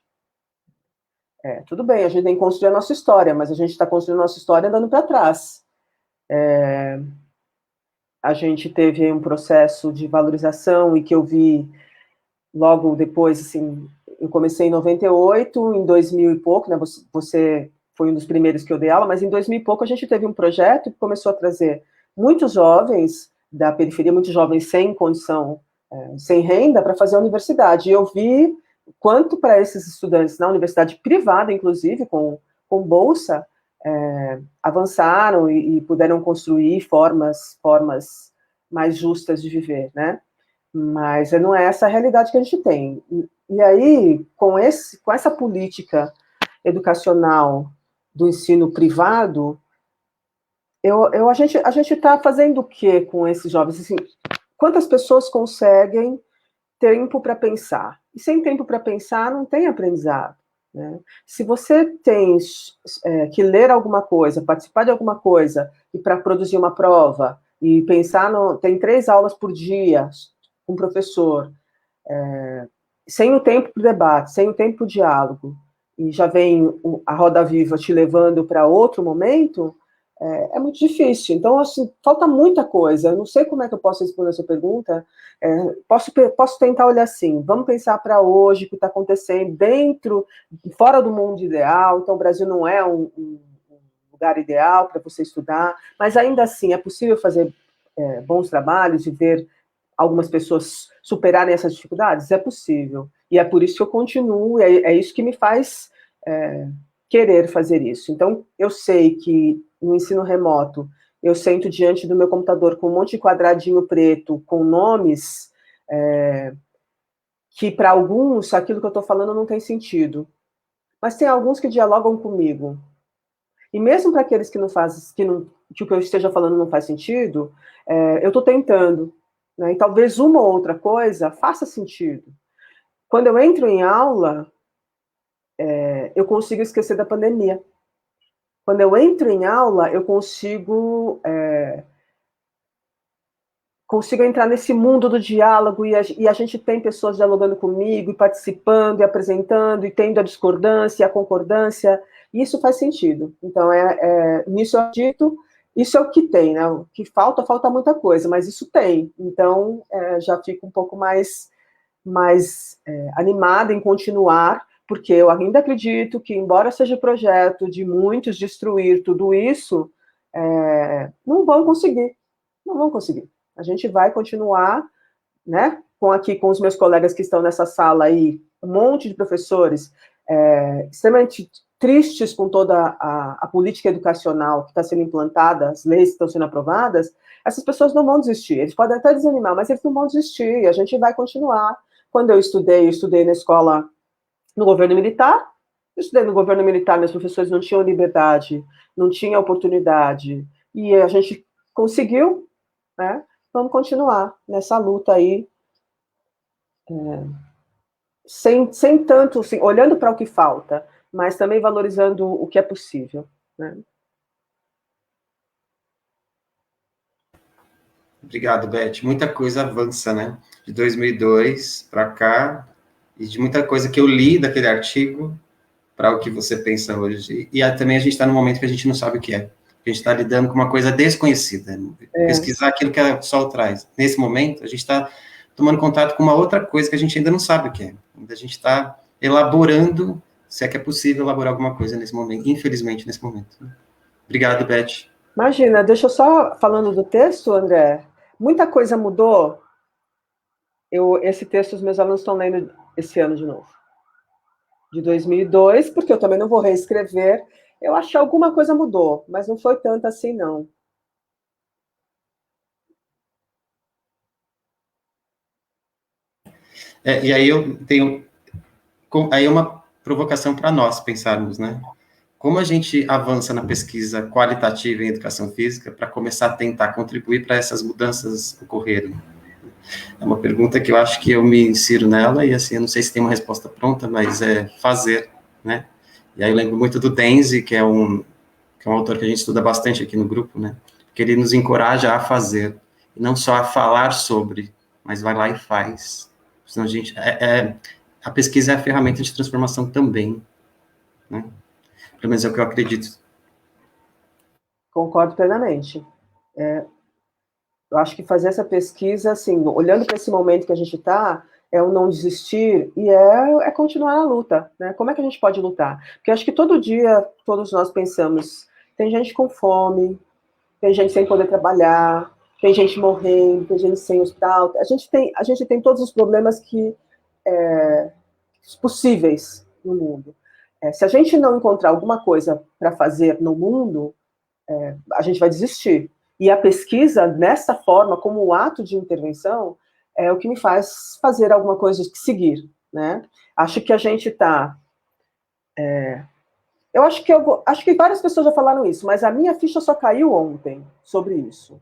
Tudo bem, a gente tem que construir a nossa história, mas a gente está construindo a nossa história andando para trás. A gente teve um processo de valorização e que eu vi logo depois, assim, eu comecei em 98, em 2000 e pouco, né, você foi um dos primeiros que eu dei aula, mas em 2000 e pouco a gente teve um projeto que começou a trazer muitos jovens da periferia, muitos jovens sem condição, sem renda, para fazer a universidade. E eu vi quanto para esses estudantes na universidade privada, inclusive, com bolsa, avançaram e puderam construir formas mais justas de viver, né? Mas não é essa a realidade que a gente tem. E aí, com essa política educacional do ensino privado, a gente está fazendo o quê com esses jovens? Assim, quantas pessoas conseguem tempo para pensar? E sem tempo para pensar, não tem aprendizado, né? Se você tem que ler alguma coisa, participar de alguma coisa, e para produzir uma prova, e pensar tem 3 aulas por dia com um professor, sem o tempo para o debate, sem o tempo para o diálogo, e já vem a roda viva te levando para outro momento, é muito difícil. Então, assim, falta muita coisa. Eu não sei como é que eu posso responder essa pergunta. Posso tentar olhar assim, vamos pensar para hoje, o que está acontecendo fora do mundo ideal. Então, o Brasil não é um lugar ideal para você estudar, mas ainda assim é possível fazer bons trabalhos e ver algumas pessoas superarem essas dificuldades? É possível. E é por isso que eu continuo, é isso que me faz querer fazer isso. Então, eu sei que no ensino remoto, eu sento diante do meu computador com um monte de quadradinho preto, com nomes, que para alguns, aquilo que eu estou falando não tem sentido. Mas tem alguns que dialogam comigo. E mesmo para aqueles que o que eu esteja falando não faz sentido, eu estou tentando, né? E talvez uma ou outra coisa faça sentido. Quando eu entro em aula, eu consigo esquecer da pandemia. Quando eu entro em aula, eu consigo entrar nesse mundo do diálogo, e a gente tem pessoas dialogando comigo, e participando, e apresentando, e tendo a discordância e a concordância, e isso faz sentido. Então, nisso eu acredito, isso é o que tem, né? O que falta muita coisa, mas isso tem. Então, já fico um pouco mais animada em continuar, porque eu ainda acredito que, embora seja projeto de muitos destruir tudo isso, não vão conseguir. A gente vai continuar, né, com os meus colegas que estão nessa sala aí, um monte de professores extremamente tristes com toda a política educacional que está sendo implantada, as leis que estão sendo aprovadas. Essas pessoas não vão desistir. Eles podem até desanimar, mas eles não vão desistir, e a gente vai continuar. Quando eu estudei na escola, no governo militar. Eu estudei no governo militar, meus professores não tinham liberdade, não tinham oportunidade, e a gente conseguiu, né? Vamos continuar nessa luta aí, sem tanto, assim, olhando para o que falta, mas também valorizando o que é possível, né? Obrigado, Beth. Muita coisa avança, né? De 2002 para cá, e de muita coisa que eu li daquele artigo para o que você pensa hoje. E também a gente está num momento que a gente não sabe o que é. A gente está lidando com uma coisa desconhecida. Pesquisar aquilo que o sol traz. Nesse momento, a gente está tomando contato com uma outra coisa que a gente ainda não sabe o que é. Ainda a gente está elaborando, se é que é possível elaborar alguma coisa nesse momento, infelizmente, nesse momento. Obrigado, Beth. Imagina, deixa eu só, falando do texto, André, muita coisa mudou. Esse texto os meus alunos estão lendo esse ano de novo. De 2002, porque eu também não vou reescrever. Eu acho que alguma coisa mudou, mas não foi tanto assim, não. E aí eu tenho aí uma provocação para nós pensarmos, né? Como a gente avança na pesquisa qualitativa em educação física para começar a tentar contribuir para essas mudanças ocorrerem? É uma pergunta que eu acho que eu me insiro nela, e assim, eu não sei se tem uma resposta pronta, mas é fazer, né? E aí eu lembro muito do Denzi, que é um autor que a gente estuda bastante aqui no grupo, né? Que ele nos encoraja a fazer, e não só a falar sobre, mas vai lá e faz. Senão a gente, a pesquisa é a ferramenta de transformação também, né? Pelo menos é o que eu acredito. Concordo plenamente. Eu acho que fazer essa pesquisa, assim, olhando para esse momento que a gente está, é o não desistir e é continuar a luta, né? Como é que a gente pode lutar? Porque eu acho que todo dia, todos nós pensamos, tem gente com fome, tem gente sem poder trabalhar, tem gente morrendo, tem gente sem hospital, a gente tem todos os problemas possíveis no mundo. Se a gente não encontrar alguma coisa para fazer no mundo, a gente vai desistir. E a pesquisa, nessa forma, como um ato de intervenção, é o que me faz fazer alguma coisa, seguir, né? Acho que a gente está... eu acho que várias pessoas já falaram isso, mas a minha ficha só caiu ontem sobre isso.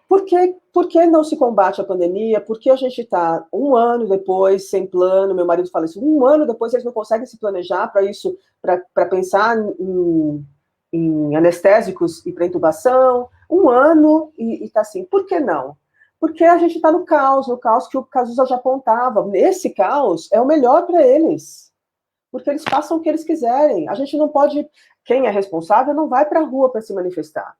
Por que não se combate a pandemia? Por que a gente está 1 ano depois, sem plano? Meu marido fala isso, 1 ano depois eles não conseguem se planejar para isso, para pensar em anestésicos e para intubação, 1 ano e está assim. Por que não? Porque a gente está no caos que o Cazuza já apontava. Esse caos é o melhor para eles, porque eles façam o que eles quiserem. A gente não pode, quem é responsável não vai para a rua para se manifestar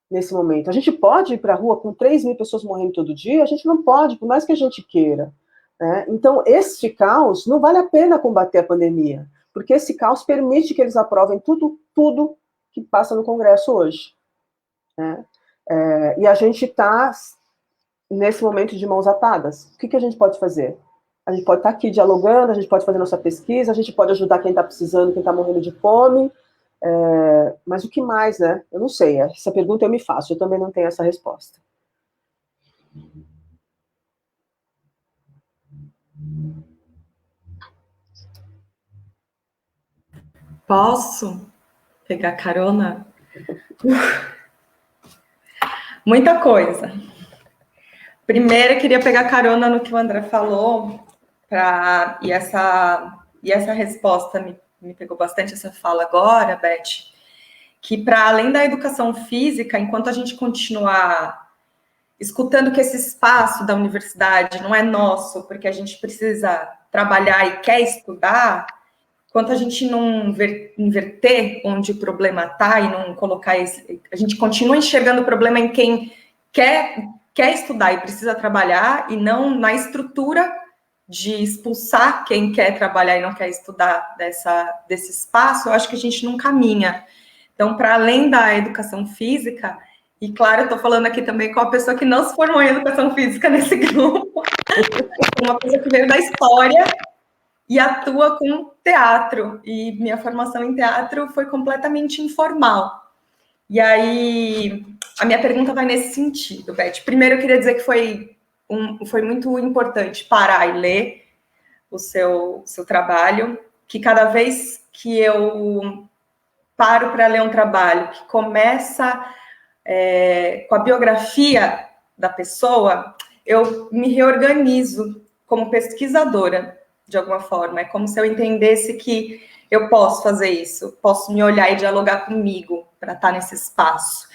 nesse momento. A gente pode ir para a rua com 3.000 pessoas morrendo todo dia? A gente não pode, por mais que a gente queira, né? Então, este caos, não vale a pena combater a pandemia, porque esse caos permite que eles aprovem tudo que passa no Congresso hoje, né? E a gente está nesse momento de mãos atadas. O que a gente pode fazer? A gente pode estar aqui dialogando, a gente pode fazer nossa pesquisa, a gente pode ajudar quem está precisando, quem está morrendo de fome, mas o que mais, né? Eu não sei, essa pergunta eu me faço, eu também não tenho essa resposta. Posso pegar carona? Muita coisa. Primeiro, eu queria pegar carona no que o André falou, e essa resposta me pegou bastante, essa fala agora, Beth, que para além da educação física, enquanto a gente continuar escutando que esse espaço da universidade não é nosso, porque a gente precisa trabalhar e quer estudar, enquanto a gente não inverter onde o problema está e não colocar a gente continua enxergando o problema em quem quer estudar e precisa trabalhar, e não na estrutura de expulsar quem quer trabalhar e não quer estudar desse espaço, eu acho que a gente não caminha. Então, para além da educação física, e claro, eu estou falando aqui também com uma pessoa que não se formou em educação física nesse grupo, uma pessoa que veio da história e atua com teatro, e minha formação em teatro foi completamente informal. E aí, a minha pergunta vai nesse sentido, Beth. Primeiro, eu queria dizer que foi muito importante parar e ler o seu trabalho, que cada vez que eu paro para ler um trabalho que começa com a biografia da pessoa, eu me reorganizo como pesquisadora, de alguma forma. É como se eu entendesse que eu posso fazer isso, posso me olhar e dialogar comigo para estar nesse espaço.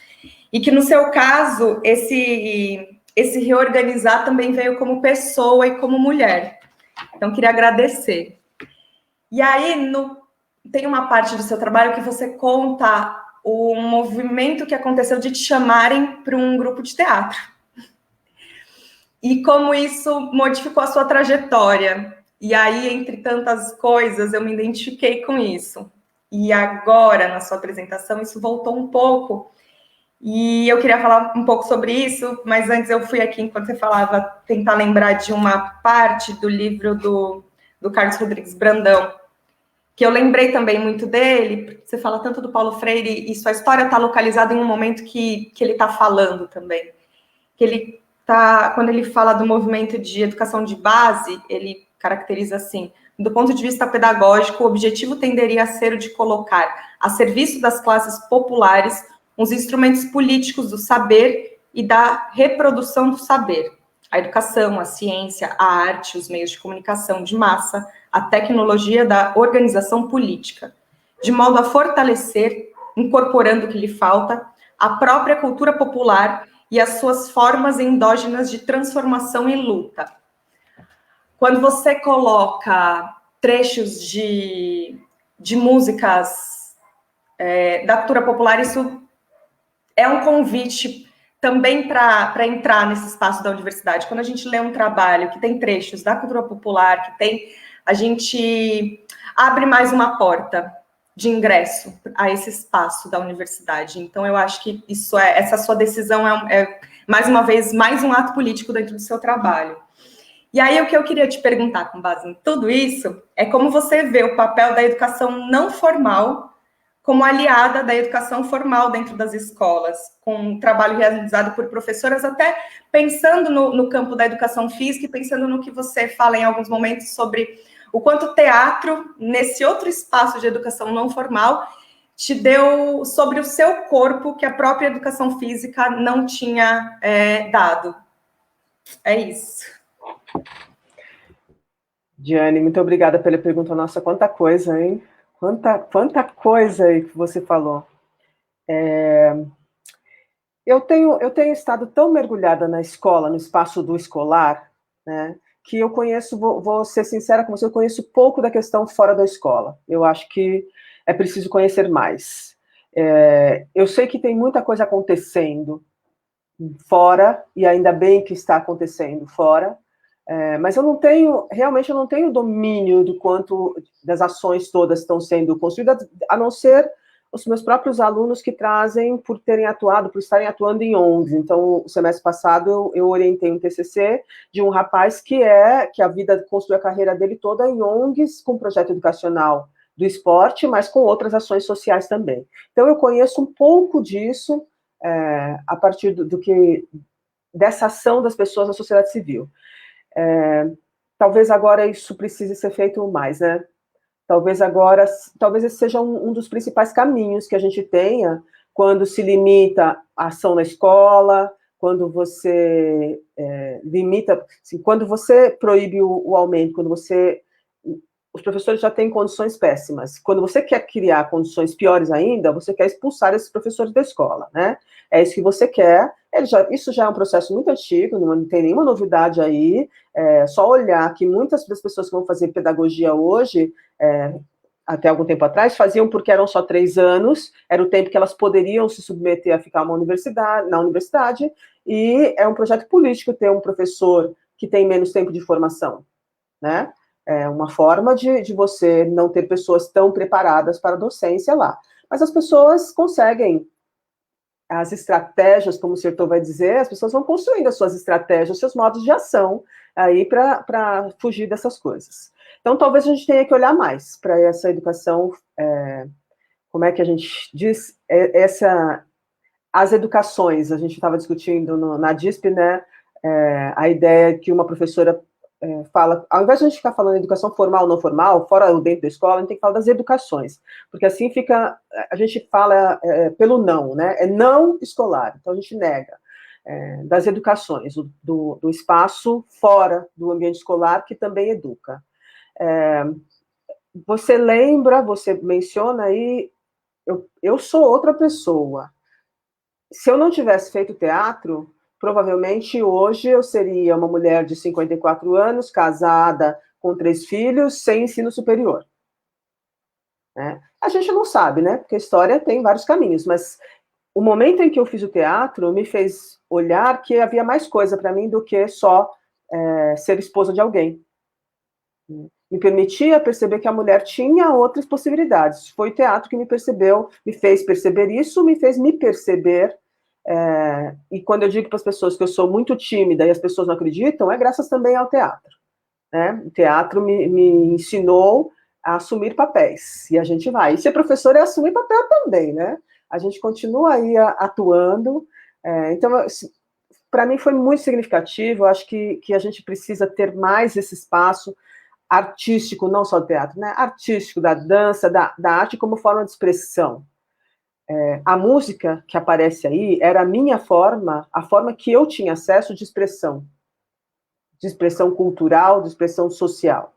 E que, no seu caso, esse reorganizar também veio como pessoa e como mulher. Então, queria agradecer. E aí, tem uma parte do seu trabalho que você conta o movimento que aconteceu de te chamarem para um grupo de teatro. E como isso modificou a sua trajetória. E aí, entre tantas coisas, eu me identifiquei com isso. E agora, na sua apresentação, isso voltou um pouco. E eu queria falar um pouco sobre isso, mas antes eu fui aqui, enquanto você falava, tentar lembrar de uma parte do livro do Carlos Rodrigues Brandão, que eu lembrei também muito dele, porque você fala tanto do Paulo Freire, e sua história está localizada em um momento que ele está falando também. Quando ele fala do movimento de educação de base, ele caracteriza assim: do ponto de vista pedagógico, o objetivo tenderia a ser o de colocar a serviço das classes populares os instrumentos políticos do saber e da reprodução do saber, a educação, a ciência, a arte, os meios de comunicação de massa, a tecnologia da organização política, de modo a fortalecer, incorporando o que lhe falta, a própria cultura popular e as suas formas endógenas de transformação e luta. Quando você coloca trechos de músicas da cultura popular, isso é um convite também para entrar nesse espaço da universidade. Quando a gente lê um trabalho que tem trechos da cultura popular, a gente abre mais uma porta de ingresso a esse espaço da universidade. Então, eu acho que essa sua decisão mais uma vez, mais um ato político dentro do seu trabalho. E aí, o que eu queria te perguntar, com base em tudo isso, é como você vê o papel da educação não formal como aliada da educação formal dentro das escolas, com um trabalho realizado por professoras, até pensando no campo da educação física e pensando no que você fala em alguns momentos sobre o quanto o teatro, nesse outro espaço de educação não formal, te deu sobre o seu corpo que a própria educação física não tinha dado. É isso. Diane, muito obrigada pela pergunta. Nossa, quanta coisa, hein? Quanta coisa aí que você falou. Eu tenho estado tão mergulhada na escola, no espaço do escolar, né, que eu conheço, vou ser sincera com você, eu conheço pouco da questão fora da escola. Eu acho que é preciso conhecer mais. Eu sei que tem muita coisa acontecendo fora, e ainda bem que está acontecendo fora, mas realmente eu não tenho domínio do quanto das ações todas estão sendo construídas, a não ser os meus próprios alunos que trazem por estarem atuando em ONGs. Então, o semestre passado eu orientei um TCC de um rapaz que a vida construiu a carreira dele toda em ONGs, com projeto educacional do esporte, mas com outras ações sociais também. Então, eu conheço um pouco disso a partir dessa ação das pessoas na sociedade civil. Talvez agora isso precise ser feito mais, né? Talvez esse seja um dos principais caminhos que a gente tenha quando se limita a ação na escola, quando você limita, assim, quando você proíbe o aumento, os professores já têm condições péssimas. Quando você quer criar condições piores ainda, você quer expulsar esses professores da escola, né? É isso que você quer. Isso já é um processo muito antigo, não tem nenhuma novidade aí. Só olhar que muitas das pessoas que vão fazer pedagogia hoje, até algum tempo atrás, faziam porque eram só 3 anos, era o tempo que elas poderiam se submeter a ficar na universidade, e é um projeto político ter um professor que tem menos tempo de formação, né? É uma forma de você não ter pessoas tão preparadas para a docência lá. Mas as pessoas conseguem as estratégias, como o Sertor vai dizer, as pessoas vão construindo as suas estratégias, seus modos de ação aí para fugir dessas coisas. Então, talvez a gente tenha que olhar mais para essa educação, como é que a gente diz, as educações, a gente estava discutindo na DISP, né, a ideia que uma professora fala, ao invés de a gente ficar falando de educação formal ou não formal, fora ou dentro da escola, a gente tem que falar das educações, porque assim a gente fala pelo não, né, é não escolar, então a gente nega, das educações, do espaço fora do ambiente escolar, que também educa. Você menciona aí, eu sou outra pessoa. Se eu não tivesse feito teatro, provavelmente hoje eu seria uma mulher de 54 anos, casada, com 3 filhos, sem ensino superior. Né? A gente não sabe, né? Porque a história tem vários caminhos, mas o momento em que eu fiz o teatro me fez olhar que havia mais coisa para mim do que só ser esposa de alguém. Me permitia perceber que a mulher tinha outras possibilidades. Foi o teatro que me fez perceber isso, me fez me perceber. E quando eu digo para as pessoas que eu sou muito tímida e as pessoas não acreditam, é graças também ao teatro. Né? O teatro me ensinou a assumir papéis, e a gente vai. E ser professor é assumir papel também, né? A gente continua aí atuando. Então, para mim foi muito significativo. Eu acho que a gente precisa ter mais esse espaço artístico, não só do teatro, né? Artístico, da dança, da arte como forma de expressão. A música que aparece aí era a minha forma, a forma que eu tinha acesso de expressão cultural, de expressão social,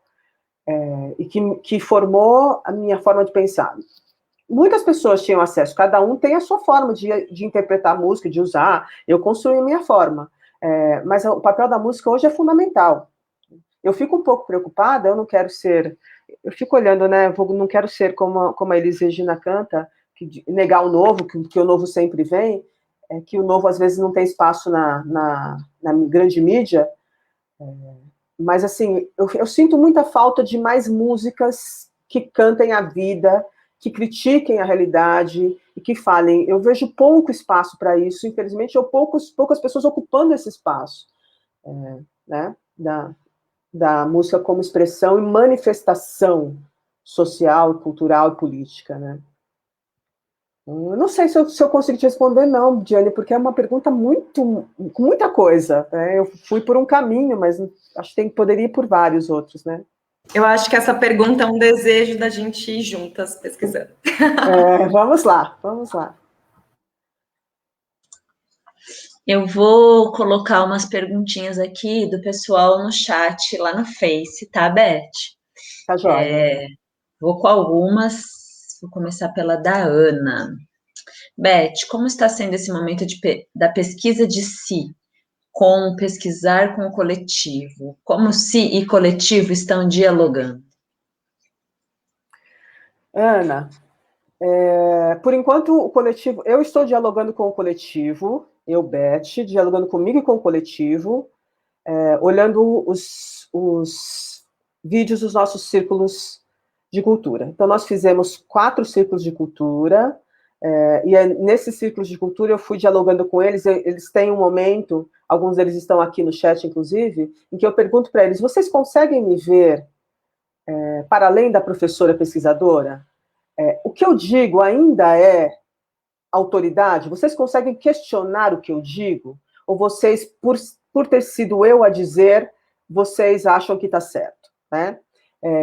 e que formou a minha forma de pensar. muitas pessoas tinham acesso, cada um tem a sua forma de interpretar a música, de usar, eu construí a minha forma, mas o papel da música hoje é fundamental. Eu fico um pouco preocupada, eu não quero ser, eu fico olhando, né, não quero ser como a Elis Regina canta, negar o novo, que o novo sempre vem, que o novo às vezes não tem espaço na grande mídia, mas assim, eu sinto muita falta de mais músicas que cantem a vida, que critiquem a realidade e que falem. Eu vejo pouco espaço para isso, infelizmente, poucas pessoas ocupando esse espaço, né, da música como expressão e manifestação social, cultural e política, né. Eu não sei se eu consegui te responder, não, Diane, porque é uma pergunta com muita coisa, né? Eu fui por um caminho, mas acho que poderia ir por vários outros, né? Eu acho que essa pergunta é um desejo da gente ir juntas pesquisando. Vamos lá, vamos lá. Eu vou colocar umas perguntinhas aqui do pessoal no chat, lá no Face, tá, Beth? Tá joia. Vou com algumas, vou começar pela da Ana. Beth, como está sendo esse momento da pesquisa de si, com pesquisar com o coletivo? Como si e coletivo estão dialogando? Ana, por enquanto o coletivo, eu estou dialogando com o coletivo, eu, Beth, dialogando comigo e com o coletivo, olhando os vídeos dos nossos círculos de cultura. Então, nós fizemos 4 círculos de cultura, e nesses círculos de cultura eu fui dialogando com eles têm um momento, alguns deles estão aqui no chat, inclusive, em que eu pergunto para eles, vocês conseguem me ver para além da professora pesquisadora? O que eu digo ainda é autoridade? Vocês conseguem questionar o que eu digo? Ou vocês, por ter sido eu a dizer, vocês acham que está certo, né?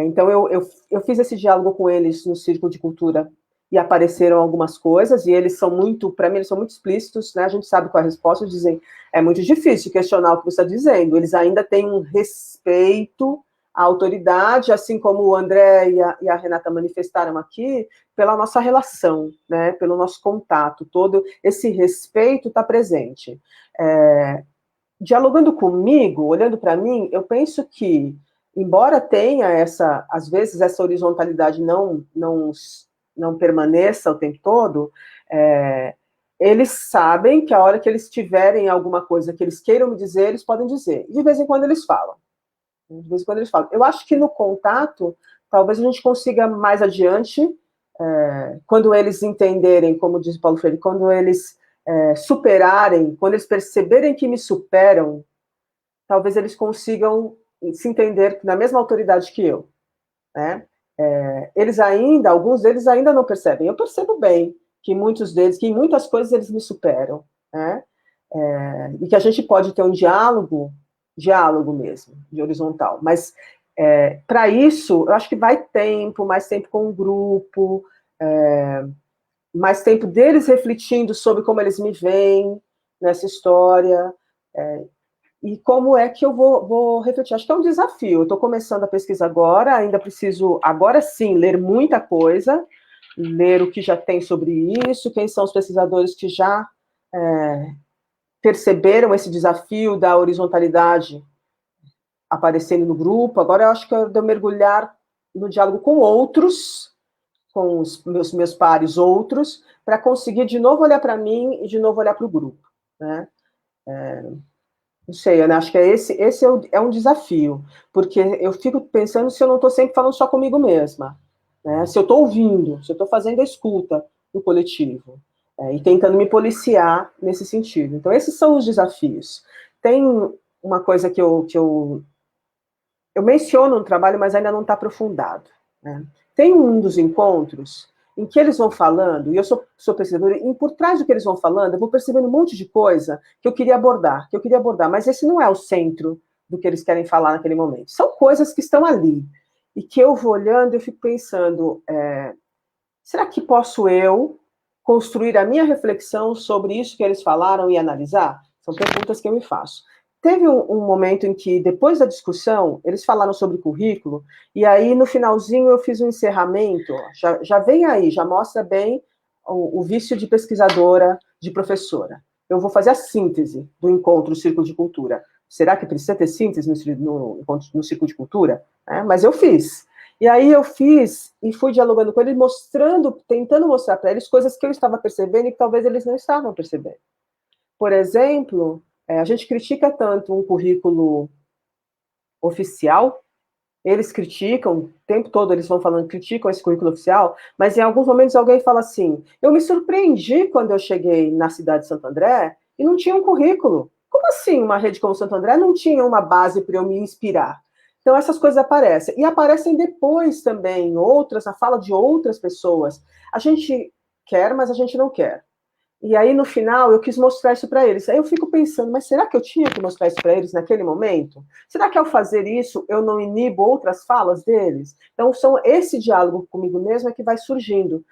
Então, eu fiz esse diálogo com eles no Círculo de Cultura e apareceram algumas coisas, e eles são para mim, eles são muito explícitos, né? A gente sabe qual é a resposta, dizem, é muito difícil questionar o que você está dizendo, eles ainda têm um respeito à autoridade, assim como o André e a Renata manifestaram aqui, pela nossa relação, né? Pelo nosso contato, todo esse respeito está presente. Dialogando comigo, olhando para mim, eu penso que, embora tenha às vezes, essa horizontalidade não permaneça o tempo todo, eles sabem que a hora que eles tiverem alguma coisa que eles queiram me dizer, eles podem dizer. E de vez em quando eles falam. De vez em quando eles falam. Eu acho que no contato, talvez a gente consiga mais adiante, quando eles entenderem, como diz o Paulo Freire, quando eles superarem, quando eles perceberem que me superam, talvez eles consigam se entender na mesma autoridade que eu, né? Alguns deles ainda não percebem. Eu percebo bem que muitos deles, que em muitas coisas eles me superam, né? E que a gente pode ter um diálogo mesmo, de horizontal. Mas, para isso, eu acho que vai mais tempo com o grupo, mais tempo deles refletindo sobre como eles me veem nessa história, e como é que eu vou refletir. Acho que é um desafio. Eu estou começando a pesquisa agora, ainda preciso, agora sim, ler muita coisa, ler o que já tem sobre isso, quem são os pesquisadores que já perceberam esse desafio da horizontalidade aparecendo no grupo. Agora eu acho que eu devo mergulhar no diálogo com outros, com os meus pares outros, para conseguir de novo olhar para mim e de novo olhar para o grupo, né? Não sei, Ana, acho que esse é um desafio, porque eu fico pensando se eu não estou sempre falando só comigo mesma, né? Se eu estou ouvindo, se eu estou fazendo a escuta no coletivo, e tentando me policiar nesse sentido. Então, esses são os desafios. Tem uma coisa que eu menciono no trabalho, mas ainda não está aprofundado, né? Tem um dos encontros em que eles vão falando, e eu sou pesquisadora, e por trás do que eles vão falando, eu vou percebendo um monte de coisa que eu queria abordar, mas esse não é o centro do que eles querem falar naquele momento. São coisas que estão ali, e que eu vou olhando e eu fico pensando, será que posso eu construir a minha reflexão sobre isso que eles falaram e analisar? São perguntas que eu me faço. teve um momento em que, depois da discussão, eles falaram sobre currículo, e aí, no finalzinho, eu fiz um encerramento, já vem aí, já mostra bem o vício de pesquisadora, de professora. Eu vou fazer a síntese do encontro Círculo de Cultura. Será que precisa ter síntese no Círculo de Cultura? Mas eu fiz. E aí eu fiz e fui dialogando com eles, tentando mostrar para eles coisas que eu estava percebendo e que talvez eles não estavam percebendo. Por exemplo, a gente critica tanto um currículo oficial, eles criticam, o tempo todo eles vão falando, criticam esse currículo oficial, mas em alguns momentos alguém fala assim, eu me surpreendi quando eu cheguei na cidade de Santo André e não tinha um currículo. Como assim uma rede como Santo André não tinha uma base para eu me inspirar? Então essas coisas aparecem. E aparecem depois também, outras, na fala de outras pessoas. A gente quer, mas a gente não quer. E aí, no final, eu quis mostrar isso para eles. Aí eu fico pensando, mas será que eu tinha que mostrar isso para eles naquele momento? Será que ao fazer isso, eu não inibo outras falas deles? Então, esse diálogo comigo mesmo é que vai surgindo.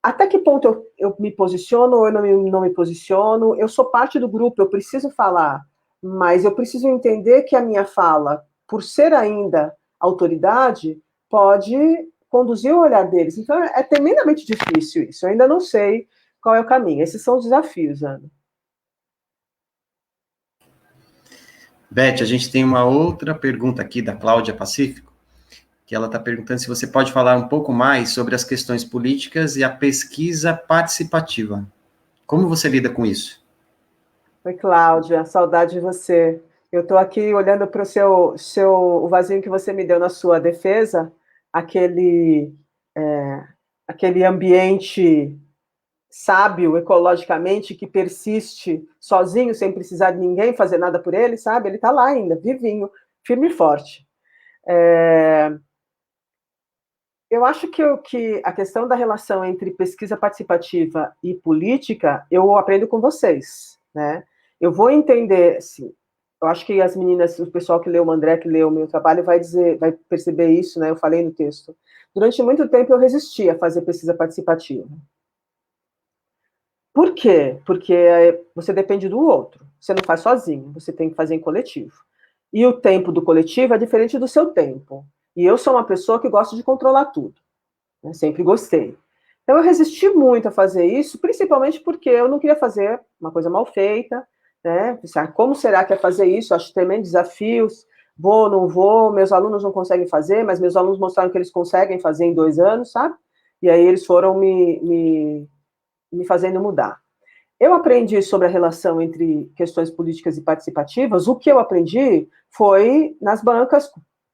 Até que ponto eu me posiciono ou eu não me posiciono? Eu sou parte do grupo, eu preciso falar, mas eu preciso entender que a minha fala, por ser ainda autoridade, pode conduzir o olhar deles. Então, é tremendamente difícil isso. Eu ainda não sei qual é o caminho. Esses são os desafios, Ana. Beth, a gente tem uma outra pergunta aqui da Cláudia Pacífico, que ela está perguntando se você pode falar um pouco mais sobre as questões políticas e a pesquisa participativa. Como você lida com isso? Oi, Cláudia, saudade de você. Eu estou aqui olhando para o vazio que você me deu na sua defesa, aquele ambiente sábio ecologicamente que persiste sozinho, sem precisar de ninguém fazer nada por ele, sabe? Ele está lá ainda, vivinho, firme e forte. Eu acho que a questão da relação entre pesquisa participativa e política, eu aprendo com vocês, né? Eu vou entender, assim, eu acho que as meninas, o pessoal que leu o André, que leu o meu trabalho, vai perceber isso, né? Eu falei no texto. Durante muito tempo eu resisti a fazer pesquisa participativa. Por quê? Porque você depende do outro. Você não faz sozinho, você tem que fazer em coletivo. E o tempo do coletivo é diferente do seu tempo. E eu sou uma pessoa que gosta de controlar tudo. Né? Sempre gostei. Então eu resisti muito a fazer isso, principalmente porque eu não queria fazer uma coisa mal feita, né? Como será que é fazer isso? Eu acho tremendos desafios. Vou, não vou, meus alunos não conseguem fazer, mas meus alunos mostraram que eles conseguem fazer em 2 anos, sabe? E aí eles foram me fazendo mudar. Eu aprendi sobre a relação entre questões políticas e participativas. O que eu aprendi foi nas bancas,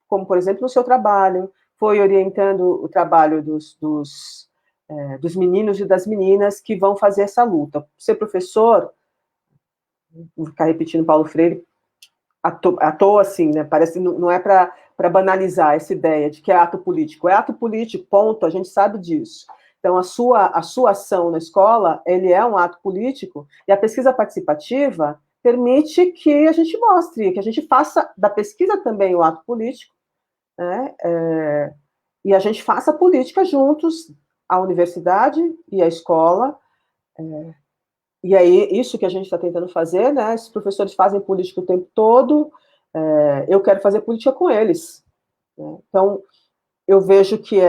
como, por exemplo, no seu trabalho, foi orientando o trabalho dos meninos e das meninas que vão fazer essa luta. Ser professor, vou ficar repetindo Paulo Freire, à toa, assim, né? Parece, não é para banalizar essa ideia de que é ato político. É ato político, ponto, a gente sabe disso. Então, a sua ação na escola, ele é um ato político, e a pesquisa participativa permite que a gente mostre, que a gente faça da pesquisa também o ato político, né? E a gente faça política juntos, a universidade e a escola. E aí, isso que a gente está tentando fazer, né? Os professores fazem política o tempo todo, eu quero fazer política com eles. Né? Então, eu vejo que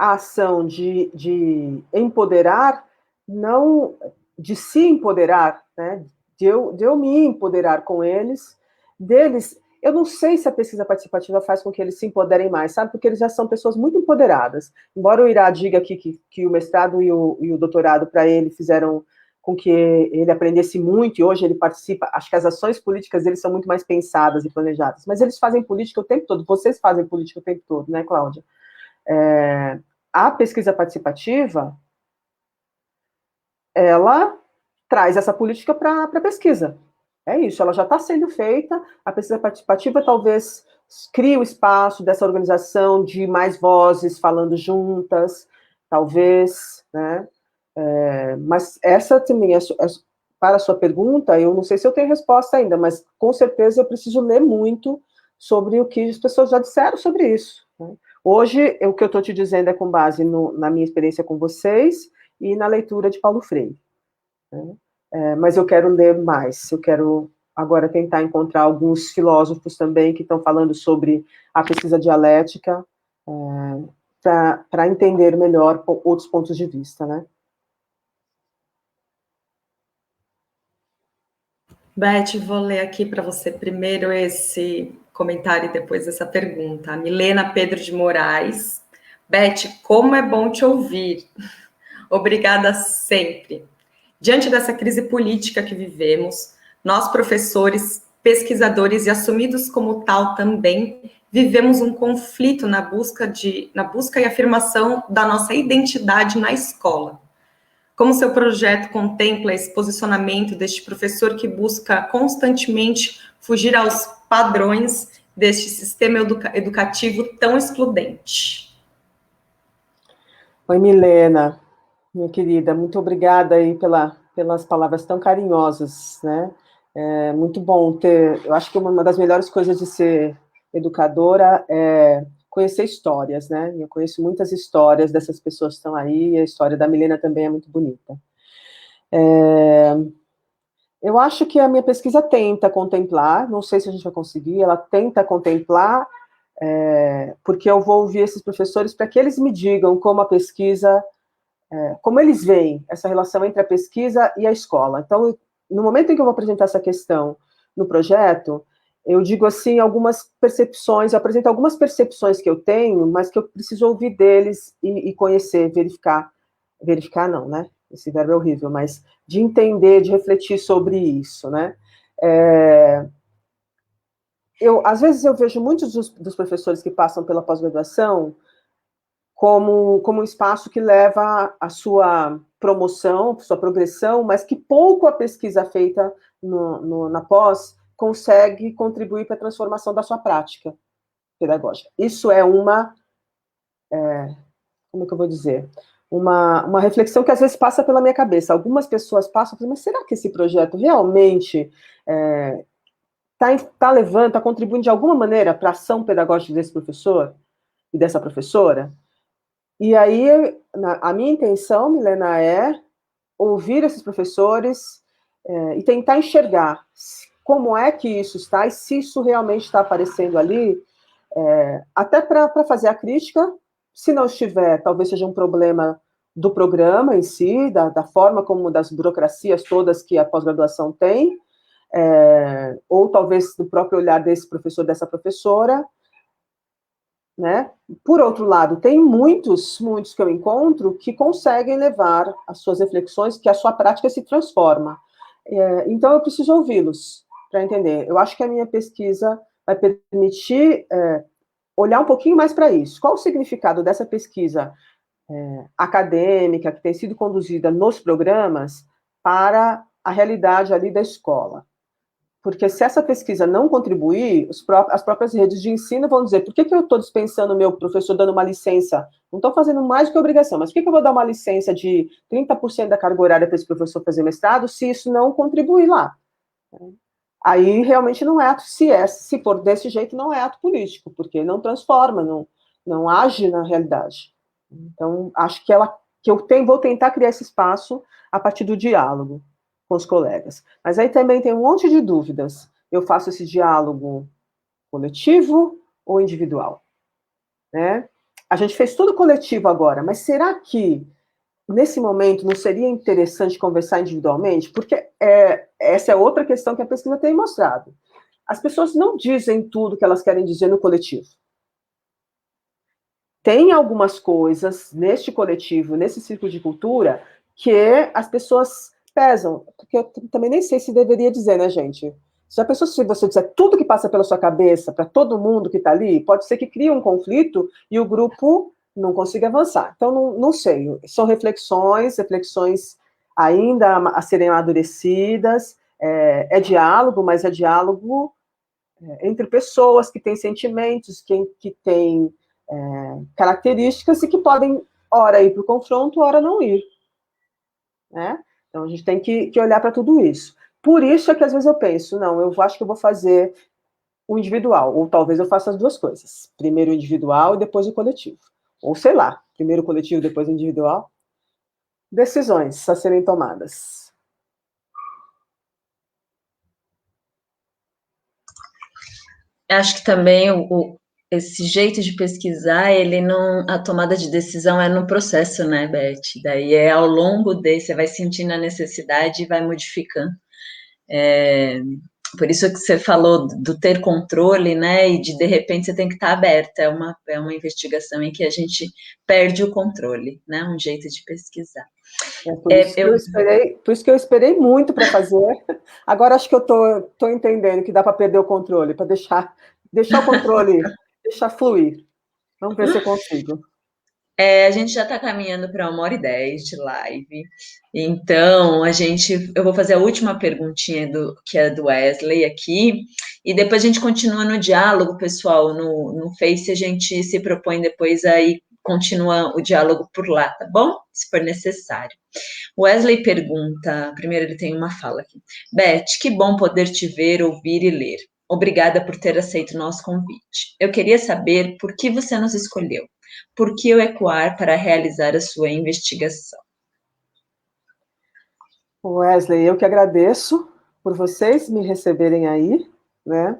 a ação de empoderar, não de se empoderar, né? de eu me empoderar com eles, deles. Eu não sei se a pesquisa participativa faz com que eles se empoderem mais, sabe? Porque eles já são pessoas muito empoderadas. Embora o Irá diga aqui que o mestrado e o doutorado para ele fizeram com que ele aprendesse muito, e hoje ele participa, acho que as ações políticas deles são muito mais pensadas e planejadas, mas eles fazem política o tempo todo, vocês fazem política o tempo todo, né, Cláudia? A pesquisa participativa, ela traz essa política para a pesquisa. É isso, ela já está sendo feita, a pesquisa participativa talvez crie o espaço dessa organização de mais vozes falando juntas, talvez, né? Mas essa também, para a sua pergunta, eu não sei se eu tenho resposta ainda, mas com certeza eu preciso ler muito sobre o que as pessoas já disseram sobre isso. Né? Hoje, o que eu estou te dizendo é com base na minha experiência com vocês e na leitura de Paulo Freire. Né? mas eu quero ler mais, eu quero agora tentar encontrar alguns filósofos também que estão falando sobre a pesquisa dialética, para entender melhor outros pontos de vista, né? Beth, vou ler aqui para você primeiro esse comentário e depois essa pergunta. A Milena Pedro de Moraes. Beth, como é bom te ouvir. Obrigada sempre. Diante dessa crise política que vivemos, nós, professores, pesquisadores e assumidos como tal também, vivemos um conflito na busca e afirmação da nossa identidade na escola. Como seu projeto contempla esse posicionamento deste professor que busca constantemente fugir aos padrões deste sistema educativo tão excludente? Oi, Milena, minha querida, muito obrigada aí pelas palavras tão carinhosas, né? É muito bom ter, eu acho que uma das melhores coisas de ser educadora é conhecer histórias, né? Eu conheço muitas histórias dessas pessoas que estão aí, e a história da Milena também é muito bonita. Eu acho que a minha pesquisa tenta contemplar, não sei se a gente vai conseguir, ela tenta contemplar, porque eu vou ouvir esses professores para que eles me digam como a pesquisa, como eles veem essa relação entre a pesquisa e a escola. Então, no momento em que eu vou apresentar essa questão no projeto, eu digo assim, algumas percepções, eu apresento algumas percepções que eu tenho, mas que eu preciso ouvir deles e conhecer, verificar não, né? Esse verbo é horrível, mas de entender, de refletir sobre isso, né? Às vezes eu vejo muitos dos professores que passam pela pós-graduação como um espaço que leva a sua promoção, sua progressão, mas que pouco a pesquisa feita na pós consegue contribuir para a transformação da sua prática pedagógica. Isso é como é que eu vou dizer? Uma reflexão que às vezes passa pela minha cabeça. Algumas pessoas passam, mas será que esse projeto realmente está contribuindo de alguma maneira para a ação pedagógica desse professor e dessa professora? E aí, a minha intenção, Milena, é ouvir esses professores e tentar enxergar como é que isso está e se isso realmente está aparecendo ali, até para fazer a crítica. Se não estiver, talvez seja um problema do programa em si, da forma como, das burocracias todas que a pós-graduação tem, ou talvez do próprio olhar desse professor, dessa professora, né? Por outro lado, tem muitos que eu encontro que conseguem levar as suas reflexões, que a sua prática se transforma. Então, eu preciso ouvi-los para entender. Eu acho que a minha pesquisa vai permitir olhar um pouquinho mais para isso. Qual o significado dessa pesquisa acadêmica que tem sido conduzida nos programas para a realidade ali da escola? Porque se essa pesquisa não contribuir, as próprias redes de ensino vão dizer, por que eu estou dispensando o meu professor dando uma licença? Não estou fazendo mais do que obrigação, mas por que eu vou dar uma licença de 30% da carga horária para esse professor fazer mestrado se isso não contribuir lá? Aí realmente não é ato, se for desse jeito, não é ato político, porque não transforma, não age na realidade. Então, acho que vou tentar criar esse espaço a partir do diálogo com os colegas. Mas aí também tem um monte de dúvidas. Eu faço esse diálogo coletivo ou individual? Né? A gente fez tudo coletivo agora, mas será que nesse momento não seria interessante conversar individualmente? Porque essa é outra questão que a pesquisa tem mostrado. As pessoas não dizem tudo que elas querem dizer no coletivo. Tem algumas coisas neste coletivo, nesse círculo de cultura, que as pessoas pesam, porque eu também nem sei se deveria dizer, né, gente? Se você disser tudo que passa pela sua cabeça, para todo mundo que está ali, pode ser que crie um conflito e o grupo não consiga avançar. Então, não sei. São reflexões ainda a serem amadurecidas, diálogo, mas é diálogo entre pessoas que têm sentimentos, que têm características e que podem, ora, ir para o confronto, ora, não ir. Né? Então, a gente tem que olhar para tudo isso. Por isso é que, às vezes, eu penso, não, eu acho que eu vou fazer o individual, ou talvez eu faça as duas coisas. Primeiro o individual e depois o coletivo. Ou, sei lá, primeiro o coletivo, depois o individual. Decisões a serem tomadas. Acho que também esse jeito de pesquisar, ele não, a tomada de decisão é no processo, né, Beth? Daí é ao longo você vai sentindo a necessidade e vai modificando. Por isso que você falou do ter controle, né, e de repente você tem que estar aberta, é uma investigação em que a gente perde o controle, né, um jeito de pesquisar. Por isso que eu esperei muito para fazer. Agora acho que eu tô entendendo que dá para perder o controle, para deixar o controle, deixar fluir. Vamos ver se eu consigo. A gente já está caminhando para 1h10 de live, então eu vou fazer a última perguntinha que é do Wesley aqui, e depois a gente continua no diálogo, pessoal, no Face a gente se propõe depois aí continua o diálogo por lá, tá bom? Se for necessário. Wesley pergunta, primeiro ele tem uma fala aqui. Beth, que bom poder te ver, ouvir e ler. Obrigada por ter aceito o nosso convite. Eu queria saber por que você nos escolheu. Por que o Ecoar para realizar a sua investigação? Wesley, eu que agradeço por vocês me receberem aí, né?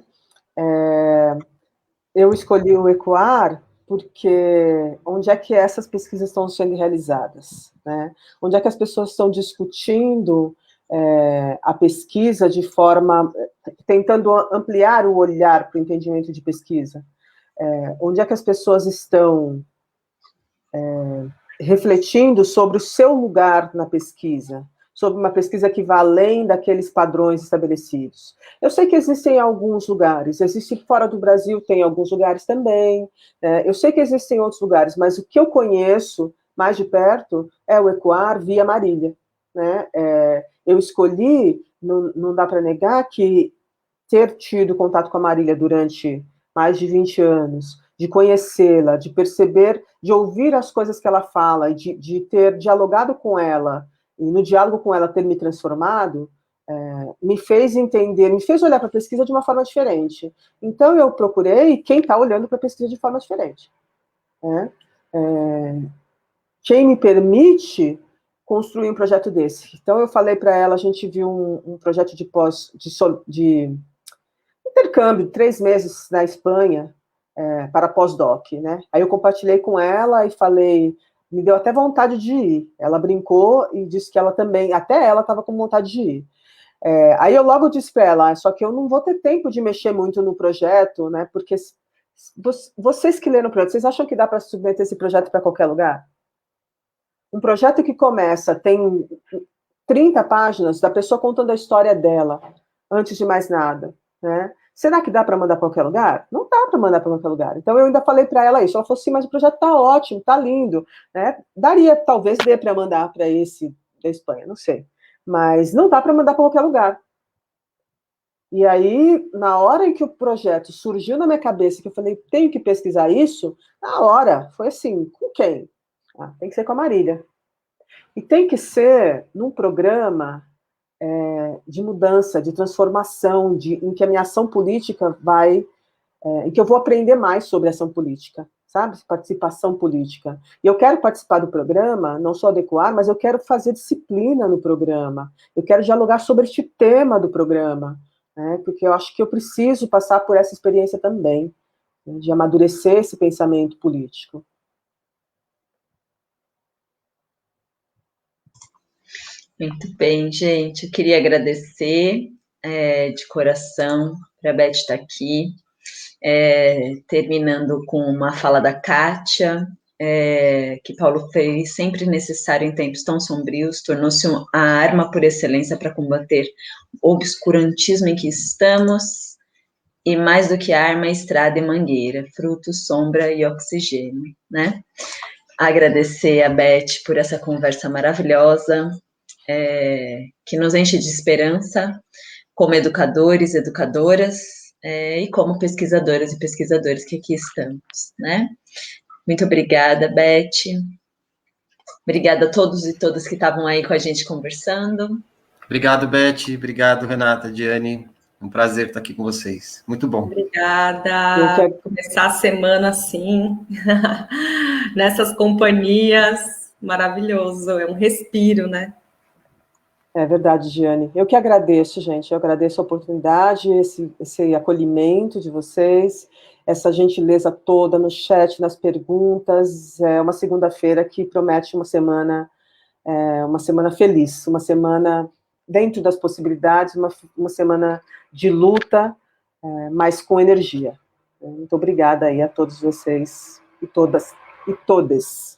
Eu escolhi o Ecoar porque onde é que essas pesquisas estão sendo realizadas, né? Onde é que as pessoas estão discutindo a pesquisa de forma, tentando ampliar o olhar para o entendimento de pesquisa? Onde é que as pessoas estão refletindo sobre o seu lugar na pesquisa, sobre uma pesquisa que vá além daqueles padrões estabelecidos. Eu sei que existem alguns lugares, existe fora do Brasil, tem alguns lugares também, eu sei que existem outros lugares, mas o que eu conheço mais de perto é o Ecoar via Marília, né? Eu escolhi, não dá para negar que ter tido contato com a Marília durante mais de 20 anos, de conhecê-la, de perceber, de ouvir as coisas que ela fala, de ter dialogado com ela, e no diálogo com ela ter me transformado, me fez entender, me fez olhar para a pesquisa de uma forma diferente. Então, eu procurei quem está olhando para a pesquisa de forma diferente. Né? Quem me permite construir um projeto desse. Então, eu falei para ela, a gente viu um projeto de intercâmbio, 3 meses na Espanha, para pós-doc, né? Aí eu compartilhei com ela e falei, me deu até vontade de ir. Ela brincou e disse que ela também, até ela estava com vontade de ir. Aí eu logo disse para ela, só que eu não vou ter tempo de mexer muito no projeto, né? Porque vocês que leram o projeto, vocês acham que dá para submeter esse projeto para qualquer lugar? Um projeto que começa, tem 30 páginas da pessoa contando a história dela, antes de mais nada, né? Será que dá para mandar para qualquer lugar? Não dá para mandar para qualquer lugar. Então, eu ainda falei para ela isso. Ela falou assim, mas o projeto está ótimo, está lindo. Né? Talvez dê para mandar para esse da Espanha, não sei. Mas não dá para mandar para qualquer lugar. E aí, na hora em que o projeto surgiu na minha cabeça, que eu falei, tenho que pesquisar isso, na hora, foi assim, com quem? Tem que ser com a Marília. E tem que ser num programa de mudança, de transformação, em que a minha ação política em que eu vou aprender mais sobre ação política, sabe? Participação política. E eu quero participar do programa, não só adequar, mas eu quero fazer disciplina no programa. Eu quero dialogar sobre este tema do programa, né? Porque eu acho que eu preciso passar por essa experiência também, né? De amadurecer esse pensamento político. Muito bem, gente. Eu queria agradecer de coração para a Beth estar aqui, terminando com uma fala da Kátia, que Paulo Freire, sempre necessário em tempos tão sombrios, tornou-se a arma por excelência para combater o obscurantismo em que estamos, e mais do que arma, estrada e mangueira, fruto, sombra e oxigênio, né? Agradecer a Beth por essa conversa maravilhosa, que nos enche de esperança, como educadores, educadoras, e como pesquisadoras e pesquisadores que aqui estamos, né? Muito obrigada, Beth. Obrigada a todos e todas que estavam aí com a gente conversando. Obrigado, Beth. Obrigado, Renata, Diane. Um prazer estar aqui com vocês. Muito bom. Obrigada. Começar a semana assim, nessas companhias, maravilhoso. É um respiro, né? É verdade, Giane. Eu que agradeço, gente. Eu agradeço a oportunidade, esse acolhimento de vocês, essa gentileza toda no chat, nas perguntas. É uma segunda-feira que promete uma semana feliz, uma semana dentro das possibilidades, uma semana de luta, mas com energia. Muito obrigada aí a todos vocês e todas e todes.